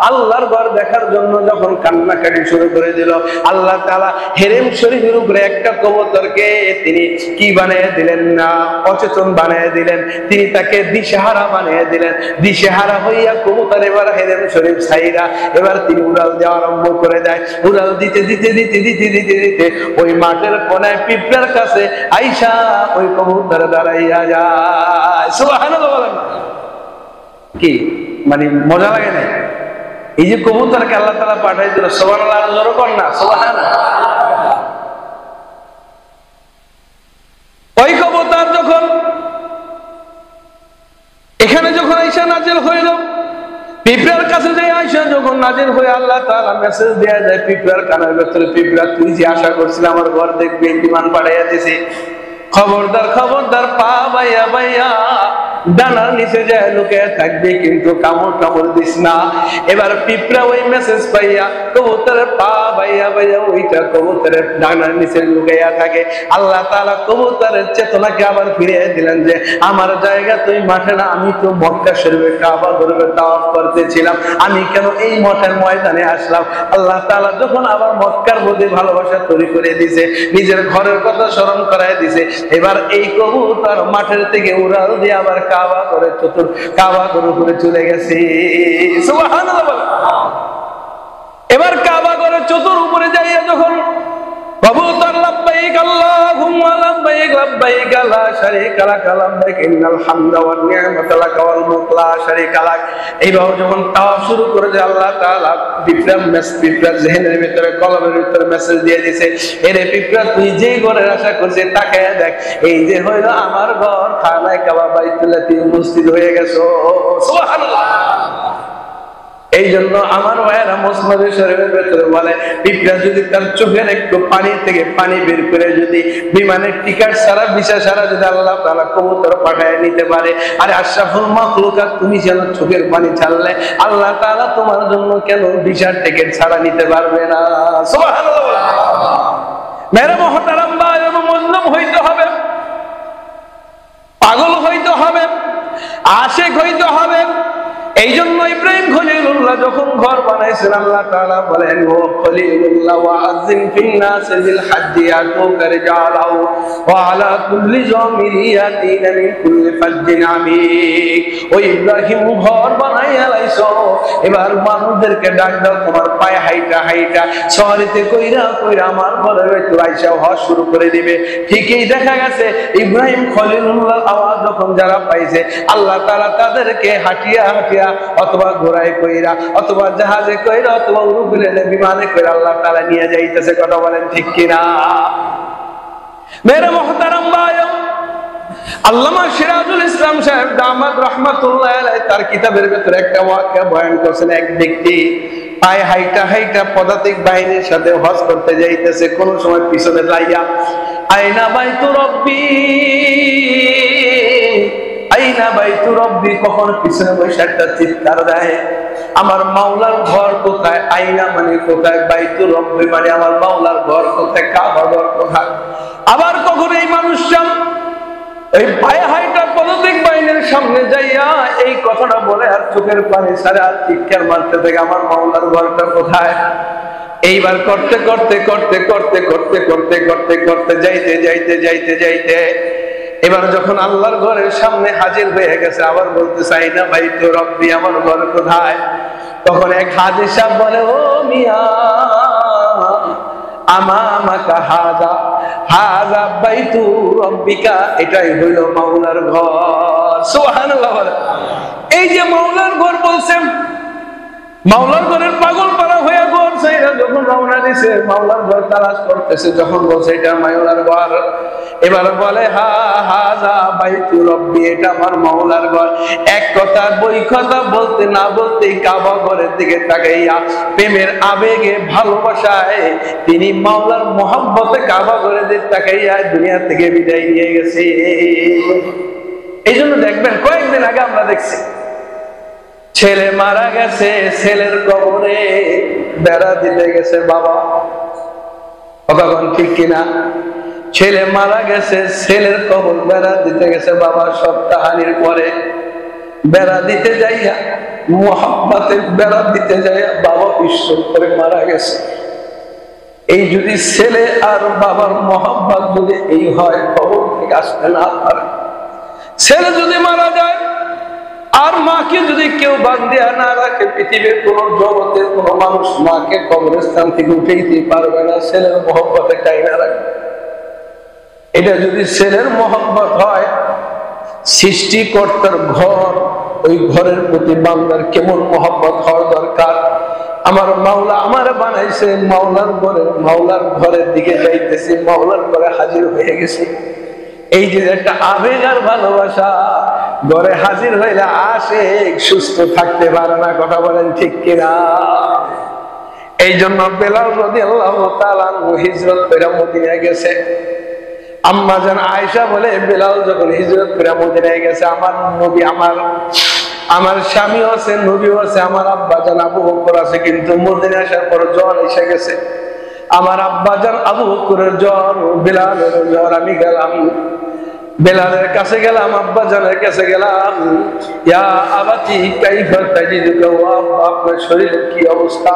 আল্লাহর ঘর দেখার জন্য যখন কান্নাকাটি শুরু করে দিল, আল্লাহ তাআলা হেরেম শরীফের উপরে একটা কবুতরকে তিনি কি বানিয়ে দিলেন না, অচেতন বানিয়ে দিলেন। তিনি তাকে দিশেহারা বানিয়ে দিলেন। দিশেহারা হইয়া কবুতর এবার হেরেম শরীফ ছাইরা এবার তিনি উড়াল দেওয়া আরম্ভ করে দেয়। উড়াল দিতে দিতে দিতে দিতে দিতে দিতে ওই মাঠের কোনায় পিঁপড়ার কাছে আইসা ওই কবুতর দাঁড়াইয়া যায়। সুবহানাল্লাহ বলেন। কি মানে মজা লাগে না? এই যে কবুতরকে আল্লাহ তাআলা পাঠাই দিল, সুবহানাল্লাহ জোরে কর না সুবহানাল্লাহ। ওই কবুতর যখন এখানে যখন আইসা নাজিল হইল, পিঁপড়ার কাছে যে আইসা যখন নাজিল হয়ে আল্লাহ তাআলা মেসেজ দেয়া যায় পিঁপড়ার কানের ভেতরে, পিঁপড়া তুই যে আশা করছিস আমার ঘর দেখবি, বিমান পাঠাইয়া দিছি, খবরদার খবরদার পা বাইয়া বাইয়া ডানার নিচে যায় লুকে থাকবি, কিন্তু কামড় কামড় দিস না। এবার পিঁপড়া ওই মেসেজ পাইয়া কবুতরের পা বাইয়া বাইয়া ওইটা কবুতরের ডানার নিচে লুকাইয়া থাকে। আল্লাহ তাআলা কবুতরের চেতনাকে আবার ফিরিয়ে দিলেন যে আমার জায়গা তুই মাঠে না, আমি তো মক্কা শরীফে কাবা ঘরে তাওয়াফ করতেছিলাম, আমি কেন এই মঠের ময়দানে আসলাম? আল্লাহ তাআলা যখন আবার মক্কার প্রতি ভালোবাসা তৈরি করে দিয়েছে, নিজের ঘরের কথা স্মরণ করায় দিয়েছে, এবার এই কবুতর মাঠের থেকে উড়াল দিয়ে আবার কাবা করে কাবা করে চলে গেছে। সুবহানাল্লাহ। এবার কাবা করে চতুর উপরে যাইয়া যখন কবুতর লাব্বাইক আল্লাহুম্মা লাব্বাইক লাব্বাইক লা শারীকা লাক লাব্বাইক ইন্নাল হামদা ওয়ান নি'মাতা লাক ওয়াল মুলক লা শারীকা লাক, এইভাবে যখন তাওয়াফ শুরু করে যে আল্লাহ তাআলা পিঁপড়ার জেহেনের ভিতরে কলমের ভিতরে মেসেজ দিয়ে দিয়েছে, এরে পিঁপড়া তুই যেই ঘরের আশা করছিস তাকায় দেখ, এই যে হইল আমার ঘর খানায়ে কাবা বাইতুল্লাহ, তুই উপস্থিত হয়ে গেছো। সুবহানাল্লাহ। এই জন্য আমার ভাইয়েরা মুসনাদ শরীফের ভেতরে বলে পিঁপড়া যদি তার চোখের একটু পানি থেকে পানি বের করে যদি বিমানের টিকিট ছাড়া ভিসা ছাড়া যদি আল্লাহ তাআলা কবুতর পাঠায় নিতে পারে, আরে আশরাফুল মাখলুকাত তুমি যেন চোখের পানি ছাড়লে আল্লাহ তাআলা তোমার জন্য কেন ভিসার টিকিট ছাড়া নিতে পারবে না? সুবহানাল্লাহ। মেরে মুহতারাম ভাই এবং মুসলিম হইতে হবে আশিক হইতে হবে। এই জন্য ইব্রাহিম খলিলুল্লাহ যখন ঘর বানাইছেন আল্লাহ তাআলা বলেন, ও খলিলুল্লাহ ওয়াজিন ফিন নাসি বিল হাজ্জি ইয়াতুকা রিজালাও ওয়া আলা কুল্লি জামিরি ইয়াতিনা মিন কুল্লি ফাজ্জিন আমিক। ও ইব্রাহিম ঘর বানাইয়া লাইছো, এবার মানুষদেরকে ডাক দাও, তোমার পায়ে হাইটা হাইটা সওয়ারিতে কইরা কইরা আমার ঘরের ভিতর আইসা হজ শুরু করে দিবে। ঠিকই দেখা গেছে ইব্রাহিম খলিলুল্লাহ আওয়াজ যখন যারা পাইছে আল্লাহ তাআলা তাদেরকে হাঁটিয়া হাঁটিয়া অথবা ঘোড়ায় কইরা অথবা জাহাজে কইরা অথবা উড়োপ্লেনে বিমানে কইরা আল্লাহ তাআলা নিয়ে যাইতেছে। কথা বলেন ঠিক কিনা? মেরে মুহতারাম ভাই, আল্লামা সিরাজুল ইসলাম সাহেব দামাত রাহমাতুল্লাহ আলাইহি তার কিতাবের ভিতরে একটা ওয়াকিয়া বয়ান করেছেন। এক ব্যক্তি পায়ে হাইটা হাইটা পদাতিক বাহিনীর সাথে হজ করতে যাইতেছে, কোন সময় পিছনে লাইয়া আইনা বাইতু রব্বি আইনা বাইতু রব্বি, কখন পিছনে বসে একটা চিৎকার দেয়, আমার মাওলার ঘর কোথায়? আইনা মানে কোথায়, বাইতু রব্বি মানে আমার মাওলার ঘর কোথায়, কাবা ঘর কোথায়? আবার কখন এই মানুষটা ওই পায়ে হাইটা পদাতিক বাহিনীর সামনে যাইয়া এই কথাটা বলে আর চোখের পানি ছাড়া আর চিৎকার মারতে থাকে, আমার মাওলার ঘরটা কোথায়? এইবার করতে করতে করতে করতে করতে করতে করতে করতে যাইতে যাইতে যাইতে যাইতে এবার যখন আল্লাহর ঘরের সামনে হাজির হয়ে গেছে, আবার বলতে চাই না ভাই তো রব্বি আমার ঘর কোথায়? তখন এক হাজী সাহেব বলে, ও মিয়া আমামাকা হাযা হাযা বাইতু রব্বিকা, এটাই হইল মাওলার ঘর। সুবহানাল্লাহ। এই যে মাওলার ঘর বলছেন, মাওলার ঘরের পাগল পারা হয়ে ঘর ছাইরা যখন রওনা দিছে, মাওলার ঘর তালাশ করতেছে, যখন বলছে এটা মাওলার ঘর, এবার বলে হা হাযা বাইতু রব্বি, এটা আমার মাওলার ঘর। এক কথা বই কথা বলতে না বলতেই কাবা ঘরের দিকে তাকাইয়া প্রেমের আবেগে ভালোবাসায় তিনি মাওলার মহব্বতে কাবা ঘরের দিকে তাকাইয়া দুনিয়া থেকে বিদায় নিয়ে গেছে। এই জন্য দেখবেন কয়েকদিন আগে আমরা দেখছি ছেলে মারা গেছে, ছেলের কবরে বেড়া দিতে গেছে বাবা। কতক্ষণ ঠিক কিনা? ছেলে মারা গেছে, ছেলের কবর বেড়া দিতে গেছে বাবা। সপ্তাহানির পরে বেড়া দিতে যাইয়া মোহাব্বতে বেড়া দিতে যাইয়া বাবা বিশ্ব করে মারা গেছে। এই যদি ছেলে আর বাবার মোহাব্বত যদি এই হয়, কবর থেকে আসতে না পারে, ছেলে যদি মারা যায় আর মাকে যদি কেউ বাদ দেয়া না রাখে, পৃথিবীর কোন জগতের কোন মানুষ মাকে কবরস্থান থেকে উঠেইতে পারবে না, ছেলের মহব্বতে টাইনা রাখবে। এটা যদি ছেলের মহব্বত হয়, সৃষ্টিকর্তার ঘর, ওই ঘরের প্রতি বান্দার কেমন মহব্বত হওয়ার দরকার। আমার মাওলা আমার বানাইছে, মাওলার ঘরের দিকে যাইতেছি, মাওলার ঘরে হাজির হয়ে গেছি। এই যে একটা আবেগ আর ভালোবাসা, ঘরে হাজির হইলে আশিক সুস্থ থাকতে পারে না। কথা বলেন ঠিক কিনা? এই জন্য বেলাল রাদিয়াল্লাহু তাআলা হিজরত করে মদিনায় গেছে। আম্মা জান আয়েশা বলে, বেলাল যখন হিজরত করে মদিনায় গেছে, আমার নবী আমার স্বামী আছে, নবী আছে, আমার আব্বা জান আবু বকর আছে, কিন্তু মদিনায় আসার পর জ্বর এসে গেছে। আমার আব্বা জান আবু বকরের জ্বর, বেলালের জ্বর। আমি গেলাম বেলালের কাছে গেলাম, আব্বা জানের কাছে গেলাম, ইয়া আবাতি কাইফা তাজিদুকা, ওয়া আব্বা আপনার শরীরের কি অবস্থা?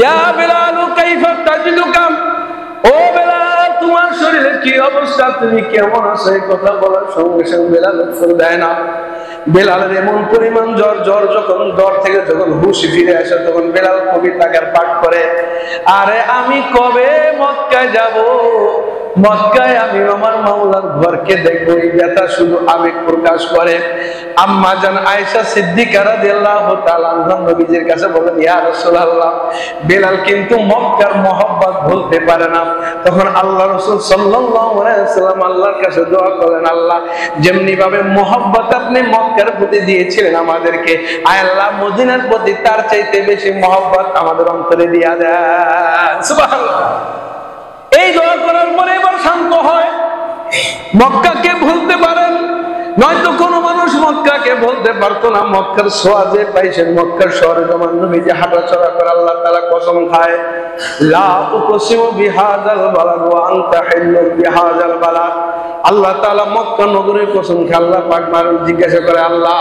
ইয়া বেলাল কাইফা তাজিদুকা, ও বেলাল তোমার শরীরের কি অবস্থা, তুমি কেমন আছো? এই কথা বলার সঙ্গে সঙ্গে বেলাল উত্তর দেয় না। বেলালের এমন পরিমাণ জ্বর, যখন জ্বর থেকে যখন হুঁশ ফিরে আসে, তখন বেলাল কবিতাকার পাঠ করে, আরে আমি কবে মক্কায় যাব, মক্কায় আমি আমার মাওলার ঘরকে দেখবো। এই ব্যথা শুধু আবেগ প্রকাশ করে। আম্মা জান আয়েশা সিদ্দিকা রাদিয়াল্লাহু তাআলা আনহা নবীজির কাছে বলেন, ইয়া রাসূলুল্লাহ, বেলাল কিন্তু মক্কার মহব্বত ভুলতে পারে না। তখন আল্লাহ রাসূল সাল্লাল্লাহু আলাইহি ওয়াসাল্লাম আল্লাহর কাছে দোয়া করেন, আল্লাহ যেমনি ভাবে মহব্বত আপনি মক্কার প্রতি দিয়েছিলেন আমাদেরকে, আয় আল্লাহ মদিনার প্রতি তার চাইতে বেশি মহব্বত আমাদের অন্তরে দিয়া দেন। সুবহানাল্লাহ। এই দোয়া করার পরে এবার শান্ত হয়, মক্কাকে ভুলতে পারেন। নয়তো কোনো মানুষ মক্কাকে বলতে পারতো না। মক্কার ছোঁয়া যে পাইছেন, মক্কার শহরে যখন নবী যে হাঁটাচলা করে, আল্লাহ তাআলা কসম খায়, লা উকসিমু বিহাযাল বালাদ ওয়া আনতা হিল্লুম বিহাযাল বালাদ, আল্লাহ তাআলা মক্কা নগরীর কসম খেয়ে আল্লাহ পাক মানুষ জিজ্ঞাসা করে, আল্লাহ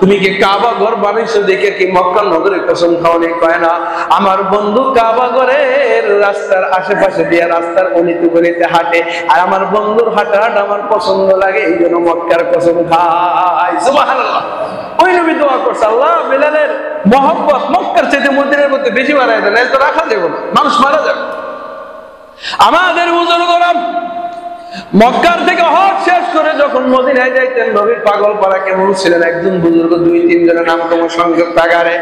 তুমি কি কাবা ঘর বানাইছো দেখে কি মক্কা নগরীর কসম খাওনি? কয় না, আমার বন্ধু কাবা ঘরের রাস্তার আশেপাশে দিয়ে রাস্তার অলিতে গলিতে হাঁটে, আর আমার বন্ধুর হাঁটা হাঁটা আমার পছন্দ লাগে, এই জন্য মক্কার কসম খাই। সুবহানাল্লাহ। ওই নবী দোয়া করছে, আল্লাহ বেলালের মহব্বত মক্কার চাইতে মদিনার মধ্যে বেশি বাড়ায় দেন, এত রাখা যাবে না, মানুষ মারা যাবে। আমাদের বুজুর্গরা মক্কার থেকে হজ শেষ করে যখন মদিনায় যাইতেন, নবীর পাগল পাড়া কেমন ছিলেন? একজন বুজুর্গ, 2-3 জনের নাম তোমার সংযুক্ত আকারে।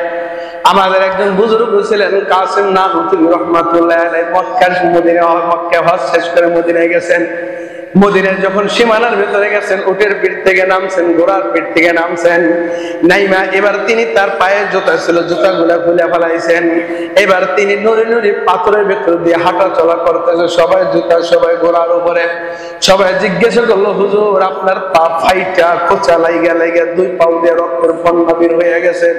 আমাদের একজন বুজুর্গ ছিলেন কাসিম নানুতুবি রাহমাতুল্লাহ আলাইহি। মক্কা হজ শেষ করে মদিনায় গেছেন। মদিনায় যখন সীমানার ভেতরে গেছেন, উটের পিঠ থেকে নামছেন, ঘোড়ার পিঠ থেকে নামছেন, নাইমা এবার তিনি তার পায়ের জুতা ছিল, জুতাগুলা খুলে ফেলাইছেন। এবার তিনি নুড়ি নুড়ি পাথরের ভেতর দিয়ে হাঁটা চলা করতেছে, সবাই জুতা, সবাই ঘোড়ার উপরে। সবাই জিজ্ঞাসা করলো, হুজুর আপনার পা ফাইটা খোঁচা লাইগা লাইগা 2 পাও দিয়ে রক্তের বন্যা বের হয়ে গেছে,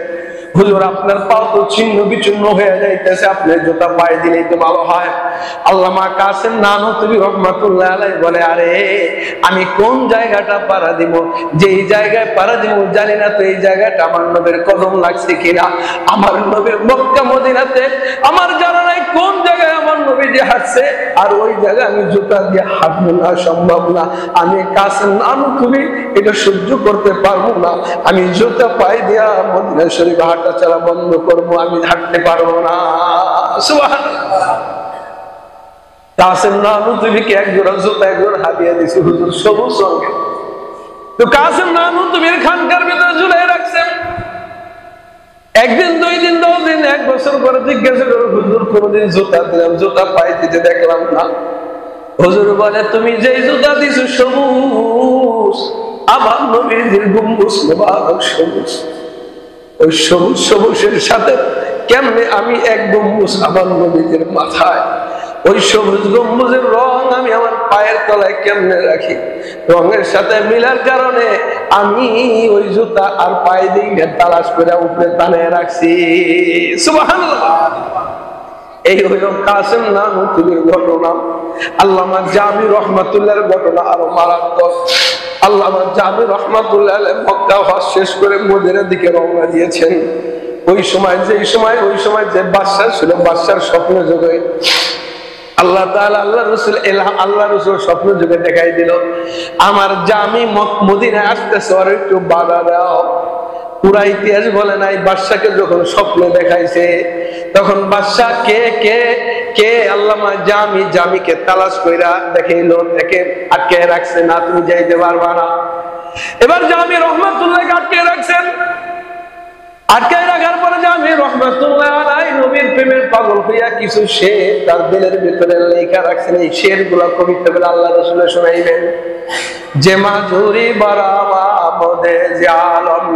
হুজুর আপনার পা তো ছিন্ন বিচ্ছিন্ন হয়ে যাইতেছে, আপনার জুতা পায়ে দিলেই তো ভালো হয়। আল্লামা কাসিম নানুতুবি রাহমাতুল্লাহ আলাইহি বলে, আরে আমি কোন জায়গাটা পাড়া দিব? যেই জায়গায় পাড়া দিব জানি না তো এই জায়গাটা আমার নবীর কদম লাগছে কিনা। আমার নবীর মক্কা মদিনাতে আমার জানা নাই কোন জায়গায় আমার নবী যে হাঁটছে, আর ওই জায়গায় আমি জুতা দিয়ে হাঁটবো না, সম্ভব না। আমি কাসিম নানুতুবি এটা সহ্য করতে পারবো না, আমি জুতা পায়ে দিয়া মদিনা শরীফ হাঁটা চলা বন্ধ করবো, আমি হাঁটতে পারবো না। সুবহানাল্লাহ। কাসিম নানুতুবিকে এক জোড়া জুতা এক জোড়া হাদিয়া দিয়েছে হুজুর সবুজ সঙ্গে। তো কাসিম নানুতুবির খানকার ভিতরে ঝুলাই রাখছেন। একদিন, 2 দিন, 10 দিন, 1 বছর পরে জিজ্ঞাসা করে, হুজুর কোনদিন জুতা দিলাম, জুতা পায়ে দিতে দেখলাম না। হুজুর বলে, তুমি যেই জুতা দিছো সবুজ, আমার নবীর গম্বুজ মোবারক সবুজ, ওই সবুজ সবুজের সাথে কেমনে আমি এক গম্বুজ আমার নবীর মাথায়, ওই সবুজ গম্বুজের রং আমি আমার পায়ের তলায় কেমনে রাখি, রঙের সাথে মিলার কারণে আমি ওই জুতা আর পায়ে দিয়ে তালাশ করে উপরে টানে রাখছি। সুবহানাল্লাহ। এই হইল কাসিম নানুতুবির ঘটনা। আল্লামা জামি রাহমাতুল্লাহর ঘটনা আরো মারাত্মক। আল্লামা জামি রাহমাতুল্লাহ আলাইহি মক্কা হজ শেষ করে মদিনার দিকে রওনা দিয়েছেন। ওই সময় যে বাদশা ছিল, বাদশার স্বপ্ন যোগে আল্লাহ তাআলা আল্লাহ রাসূল স্বপ্ন যোগে দেখাই দিল, আমার জামি মদিনায় আসতেছে, আর একটু বাধা দাও। পুরা ইতিহাস বলে নাই, বাদশাকে যখন স্বপ্ন দেখাইছে তখন বাদশা কে আল্লামা জামিকে তালাশ কইরা দেখাইলো, দেখে আটকে রাখছে, না তুমি যাইতে পারবা না। এবার জামি রহমাতুল্লাহকে আটকে রাখছেন। আটকে রাখার পরে জামি রহমাতুল্লাহ আলাইহি নবীর প্রেমের পাগল হইয়া কিছু শের তার দিলের ভিতরে লেখা রাখছেন। এই শের গুলা কবিতা বলে আল্লাহ রাসূল শোনাইবেন, যে মাজুরি বারামা মদে জালম,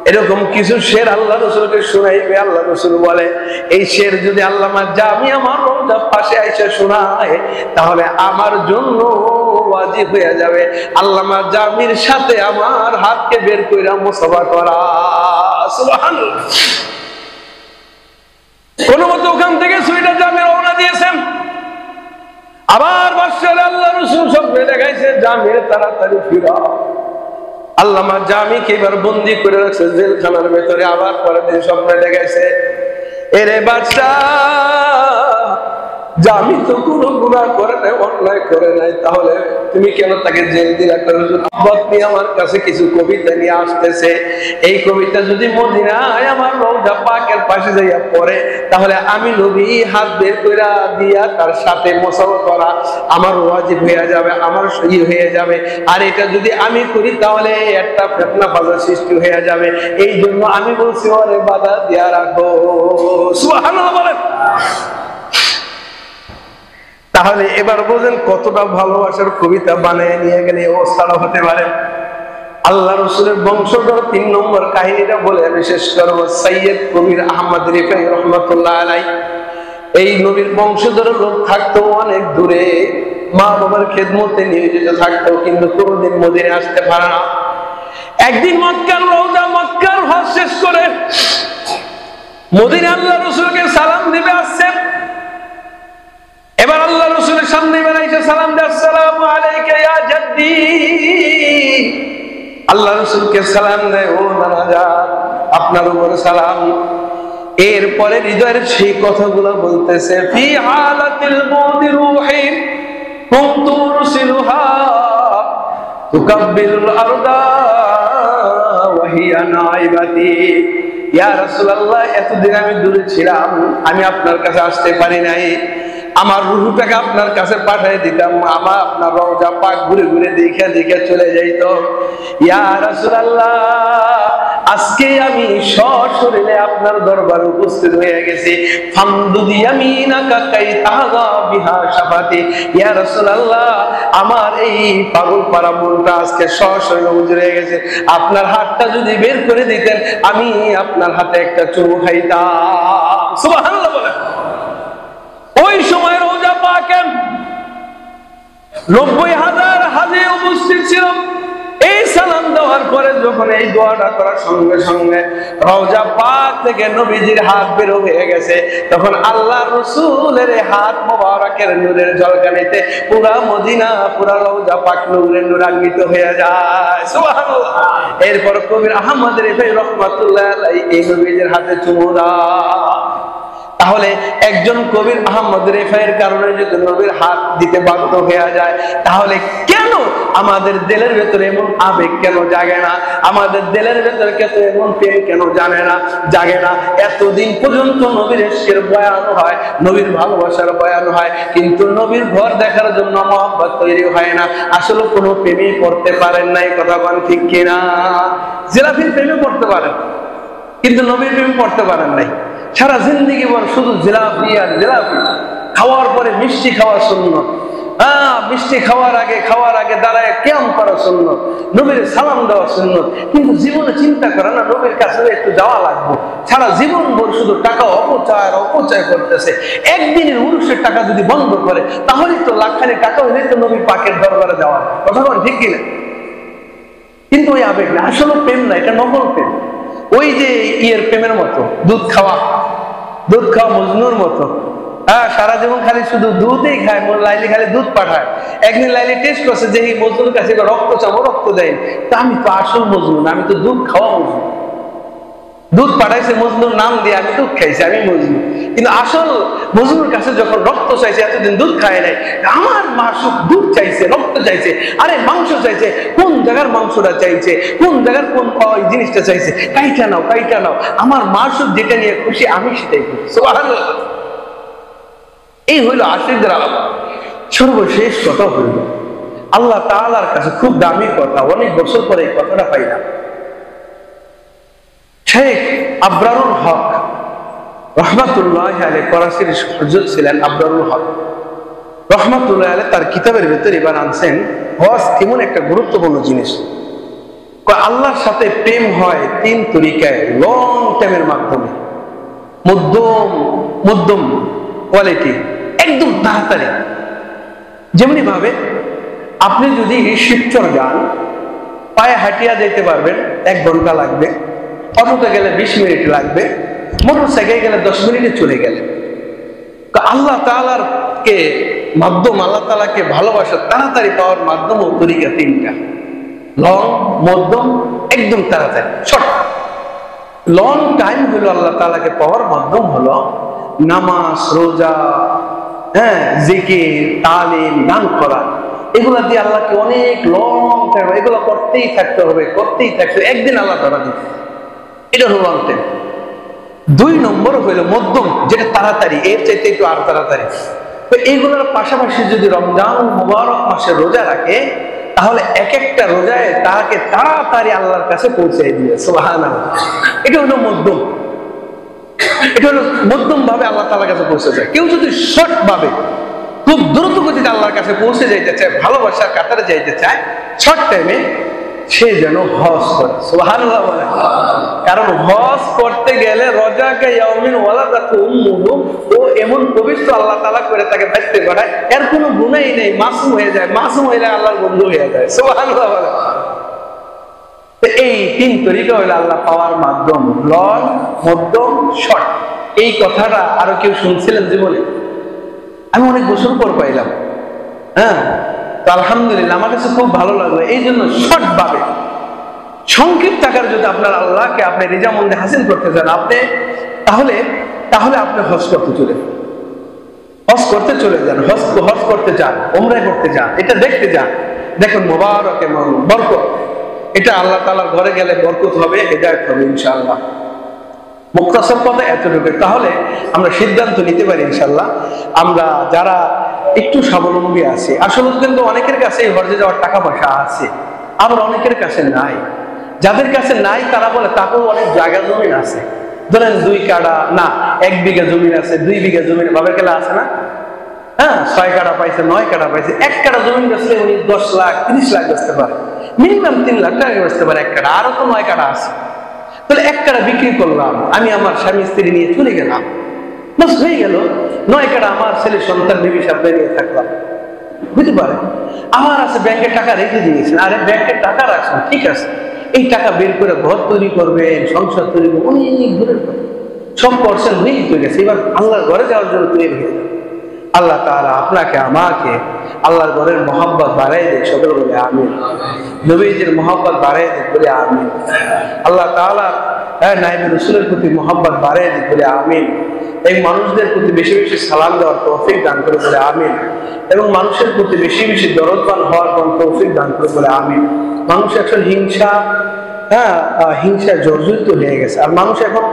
এরকম কিছু শের আল্লাহ রাসূলকে শোনাইবে। আল্লাহ রাসূল বলে, এই শের যদি আল্লামা জামি আমার রওজার পাশে আইসা শোনায় তাহলে আমার জন্য ওয়াজিব হয়ে যাবে আল্লামা জামির সাথে আমার হাতকে বের কইরা মুসাফা করা। সুবহানাল্লাহ। কোন মতে ওখান থেকে সুইটা জামি রওনা দিয়েছেন। আবার বাদশাহ আল্লাহ রাসূল স্বপ্নে দেখাইছে, জামির তাড়াতাড়ি ফিরাও। আল্লামা জামিকে এবার বন্দি করে রাখছে জেলখানার ভেতরে। আবার পরের দিন স্বপ্নে দেখাইছে, এরে বাদশাহ, জামি তো কোনো গুনাহ করে নাই, অন্যায় করে নাই, তাহলে তুমি কেন তাকে জেল দিলা? আপনি আমার কাছে কিছু কবিতা নিয়ে আসতেছে, এই কবিতা যদি মদিনায় আমার রওজা পাকের পাশে যাইয়া পড়ে তাহলে আমি নবী হাত বের কইরা দিয়া তার সাথে মুসাফা করা আমার ওয়াজিব হয়ে যাবে, আমার সহি হয়ে যাবে। আর এটা যদি আমি করি তাহলে একটা ফিতনা ফাসাদ সৃষ্টি হয়ে যাবে। এই জন্য আমি বলছি ওরে বাধা দিয়া রাখো। সুবহানাল্লাহ বলেন। তাহলে এবার বোঝেন কতটা ভালোবাসার কবিতা বানিয়ে নিয়ে গেলে অবস্থাটা হতে পারে। আল্লাহ রাসূলের বংশধর 3 নম্বর কাহিনীটা বলে আমি শেষ করব। সৈয়দ কবির আহমদ রিফাই রাহমাতুল্লাহ আলাইহি, এই নবীর বংশধর লোক থাকতো অনেক দূরে, মা বাবার খেদমতে নিয়োজিত থাকতো, কিন্তু কোনোদিন মদিনায় আসতে পারে না। একদিন মক্কার রওজা, মক্কার হজ শেষ করে মদিনায় আল্লাহ রাসূলকে সালাম দিবে আসছে। এবার আল্লাহ রাসূলের সামনে বেড়াইছে, সালাম দেয়, আসসালামু আলাইকা ইয়া জাদ্দি। আল্লাহ রাসূলকে সালাম দেয়, ও নানা জান আপনার উপরে সালাম। এরপরে হৃদয়ের সেই কথাগুলো বলতেছে, ফি হালাতিল মউতি রূহি কুনতু রুসিলুহা তুকাব্বিলুল আরদা ওয়া হিয়া নাইবাতি। ইয়া রাসূলুল্লাহ, এতদিন আমি দূরে ছিলাম, আমি আপনার কাছে আসতে পারি নাই, আমার রূহটাকে আপনার কাছে পাঠিয়ে দিতাম, আমার আপনার রওজা পাক ঘুরে ঘুরে দেখে দেখে চলে যাইতো। ইয়া রাসূলুল্লাহ, আজকে আমি সশরীরে আপনার দরবারে উপস্থিত হয়ে গেছি। ফামদুদি ইয়ামিনাকা কাই তাগা বিহা শাফাতি। ইয়া রাসূলুল্লাহ, আমার এই পাগল পারা মনটা আজকে সশরীরে হুজুর হয়ে গেছে, আপনার হাতটা যদি বের করে দিতেন আমি আপনার হাতে একটা চুমু খাইতাম। সুবহানাল্লাহ বলেন। ওই সময় রওজা পাকে 90,000 হাজী উপস্থিত ছিল। এই সালাম দেওয়ার পরে যখন এই দোয়াটা করার সঙ্গে সঙ্গে রওজা পাক থেকে নবীজির হাত বের হয়ে গেছে, তখন আল্লাহর রাসূলের হাত মোবারকের নূরের ঝলকানিতে পুরা মদিনা, পুরা রওজা পাক নূরে নূরান্বিত হয়ে যায়। সুবহানাল্লাহ। এরপর কবির আহমদ রিফাই রাহমাতুল্লাহ আলাইহি এই নবীজির হাতে চুমু দেয়। তাহলে একজন কবির আহমদ রেফাইয়ের কারণে যদি নবীর হাত দিতে বাধ্য হয়ে যায়, তাহলে কেন আমাদের দিলের ভেতরে এমন আবেগ কেন জাগে না? আমাদের দিলের ভেতরে এমন প্রেম কেন জাগে না? এতদিন পর্যন্ত নবীর ইশকের বয়ান হয়, নবীর ভালোবাসার বয়ান হয়, কিন্তু নবীর ঘর দেখার জন্য মহব্বত তৈরি হয় না। আসলে কোনো প্রেমই করতে পারেন নাই, কথা বলেন ঠিক কিনা? জিলাফির প্রেমে করতে পারেন, কিন্তু নবীর প্রেম করতে পারেন নাই। সারা জিন্দেগি ভর শুধু জিলাপি আর জিলাপি, খাওয়ার পরে মিষ্টি খাওয়া সুন্নত, মিষ্টি খাওয়ার আগে দাঁড়ায় কিয়াম করা সুন্নত, নবীর সালাম দেওয়া সুন্নত, কিন্তু জীবনে চিন্তা করে না নবীর কাছে একটু যাওয়া লাগবে। সারা জীবন ভর শুধু টাকা অপচয় করতেছে। একদিনের উরুষের টাকা যদি বন্ধ করে, তাহলে তো লাখখানি টাকা হলে তো নবীর পাকের দরবারে যাওয়া, কথা বলেন ঠিক কিনা? কিন্তু ওই আবেগ না, আসলে প্রেম না, এটা নকল প্রেম। ওই যে প্রেমের মতো, দুধ খাওয়া মজনুর মতো। সারা জীবন খালি শুধু দুধই খায়, লাইলি খালি দুধ পাঠায়। একদিন লাইলি টেস্ট করছে যে মজনুর কাছে রক্ত চাবো, রক্ত দেয়, তা আমি তো আসল মজনু না, আমি তো দুধ খাওয়া মজনু। দুধ পাঠাইছে মজনুর নাম দিয়ে, আমি দুধ খাইছি, আমি মজনু। কিন্তু আসল মজনুর কাছে যখন রক্ত চাইছে, এতদিন দুধ খায় নাই, আমার মাসুক দুধ চাইছে, রক্ত চাইছে, আরে মাংস চাইছে, কোন জায়গার মাংসটা চাইছে, কোন জায়গার কোন জিনিসটা চাইছে, কাইটা নাও। আমার মাসুক যেটা নিয়ে খুশি আমি সেটাই খুশি। সুবহানাল্লাহ। এই হইল আশিকদের আলাদা। সর্বশেষ কথা হইল আল্লাহ তাআলার কাছে খুব দামি কথা, অনেক বছর পরে এই কথাটা পাইলাম। শেখ আবরারুল হক রহমাতুল্লাহ আলাইহি, করাচির হুজুর ছিলেন আবরারুল হক রহমাতুল্লাহ আলাইহি, তার কিতাবের ভিতরে এবার আনছেন হজ এমন একটা গুরুত্বপূর্ণ জিনিস। আল্লাহর সাথে প্রেম হয় 3 তরিকায়, লং টাইমের মাধ্যমে, মধ্যম কোয়ালিটি, একদম তাড়াতাড়ি। যেমনি ভাবে আপনি যদি শিবচর যান, পায়ে হাঁটিয়া যেতে পারবেন, 1 ঘন্টা লাগবে, অটোতে গেলে 20 মিনিট লাগবে, মোটর সাইকেলে গেলে 10 মিনিটে চলে গেলে। আল্লাহ তাআলার কে মাধ্যম, আল্লাহ তাআলাকে ভালোবাসা তাড়াতাড়ি পাওয়ার মাধ্যম ও তরিকা 3টা, লং, মধ্যম, একদম তাড়াতাড়ি শর্ট। লং টাইম হলো আল্লাহ তাআলাকে পাওয়ার মাধ্যম হলো নামাজ, রোজা, জিকির, তালিম, দান করা। এগুলা দিয়ে আল্লাহকে অনেক লং টাইম, এগুলো করতেই থাকতে হবে, একদিন আল্লাহ ধরা দিবে। এটা হলো লং টাইম। 2 নম্বর হইলো মধ্যম, যেটা তাড়াতাড়ি, এর চাইতে একটু আর তাড়াতাড়ি। তো এইগুলোর পাশাপাশি যদি রমজান মুবারক মাসে রোজা রাখে, তাহলে এক একটা রোজায় তাকে তাড়াতাড়ি আল্লাহর কাছে পৌঁছে দিবে। সুবহানাল্লাহ। এটা হলো মধ্যম, ভাবে আল্লাহ তাআলার কাছে পৌঁছে যায়। কেউ যদি শর্ট ভাবে খুব দ্রুত গতিতে আল্লাহর কাছে পৌঁছে যাইতে চায়, ভালোবাসার কাতারে যাইতে চায়, শর্ট টাইমে, সে যেন হজ করে। সুবহানাল্লাহ বলে। কারণ হজ করতে গেলে রোজাকে ইয়াউমিন ওয়ালাদাতু উম্মুহু, ও এমন পবিত্র আল্লাহ তাআলা করে তাকে ব্যক্তি করায়, এর কোনো গুনাহই নেই, মাসুম হয়ে যায়, মাসুম হইলে আল্লাহর বন্ধু হয়ে যায়। সুবহানাল্লাহ বলে। এই 3 তরিকা হইল আল্লাহ পাওয়ার মাধ্যম, লং, মধ্যম, শর্ট। এই কথাটা আরো কেউ শুনছিলেন জীবনে? আমি অনেক বছর পর পাইলাম। হ্যাঁ, তো আলহামদুলিল্লাহ আমার কাছে খুব ভালো লাগলো। এই জন্য শর্টভাবে সংক্ষিপ্ত আকারে যদি আপনার আল্লাহকে আপনি রিজামন্দে হাসিল করতে চান, আপনি তাহলে আপনি হজ করতে চলে যান, হজ করতে চলে যান, হজ করতে যান, উমরা করতে যান, এটা দেখতে যান। দেখুন মোবারক এবং বরকত, এটা আল্লাহ তাআলার ঘরে গেলে বরকত হবে, হেদায়েত হবে ইনশাআল্লাহ। মুক্তাসর কথা এতটুকু। তাহলে আমরা সিদ্ধান্ত নিতে পারি ইনশাআল্লাহ, আমরা যারা একটু স্বাবলম্বী আছি, আসলে কিন্তু অনেকের কাছে হজে যাওয়ার টাকা পয়সা আছে, আবার অনেকের কাছে নাই। যাদের কাছে নাই তারা বলে তাকেও অনেক জায়গা জমিন আছে, ধরেন 2 কাঠা না 1 বিঘা জমিন আছে, 2 বিঘা জমিন বাবার গেলে আছে না, হ্যাঁ 6 কাঠা পাইছে, 9 কাঠা পাইছে। 1 কাঠা জমিন বেচলে উনি 10 লাখ 30 লাখ বেচতে পারে, মিনিমাম 3 লাখ টাকা বেচতে পারে 1 কাঠা, আরো তো 9 কাঠা আছে। তাহলে 1 কাঠা বিক্রি করলাম, আমি আমার স্বামী স্ত্রী নিয়ে চলে গেলাম, বাস হয়ে গেল। 9 কাঠা আমার ছেলে সন্তান বিবি সাথে নিয়ে থাকলাম, বুঝতে পারে। আমার আছে ব্যাংকে টাকা রেখে দিয়েছেন, আরে ব্যাংকে টাকা রাখছেন ঠিক আছে, এই টাকা বের করে ঘর তৈরি করবেন, সংসার তৈরি করবেন, অনেক দূরের কথা, সব করছেন হয়েই তো গেছে, এবার আল্লাহর ঘরে যাওয়ার জন্য তৈরি হয়ে যাবে। আল্লাহ তাআলা আপনাকে আমাকে আল্লাহর ঘরের মহব্বত বাড়াই দেয়, সকল বলে আমিন। নবীজির মহব্বত বাড়াই দেয় বলে আমিন। আল্লাহ তাআলা নায়েবে রাসূলের প্রতি মহব্বত বাড়াই দেয় বলে আমিন। এই মানুষদের প্রতি বেশি বেশি সালাম দেওয়ার তৌফিক দান করে বলে আমিন। এবং মানুষের প্রতি বেশি বেশি দরদবান হওয়ার তৌফিক দান করে বলে আমিন। মানুষ এখন হিংসায় জর্জরিত হয়ে গেছে, আর মানুষ এখন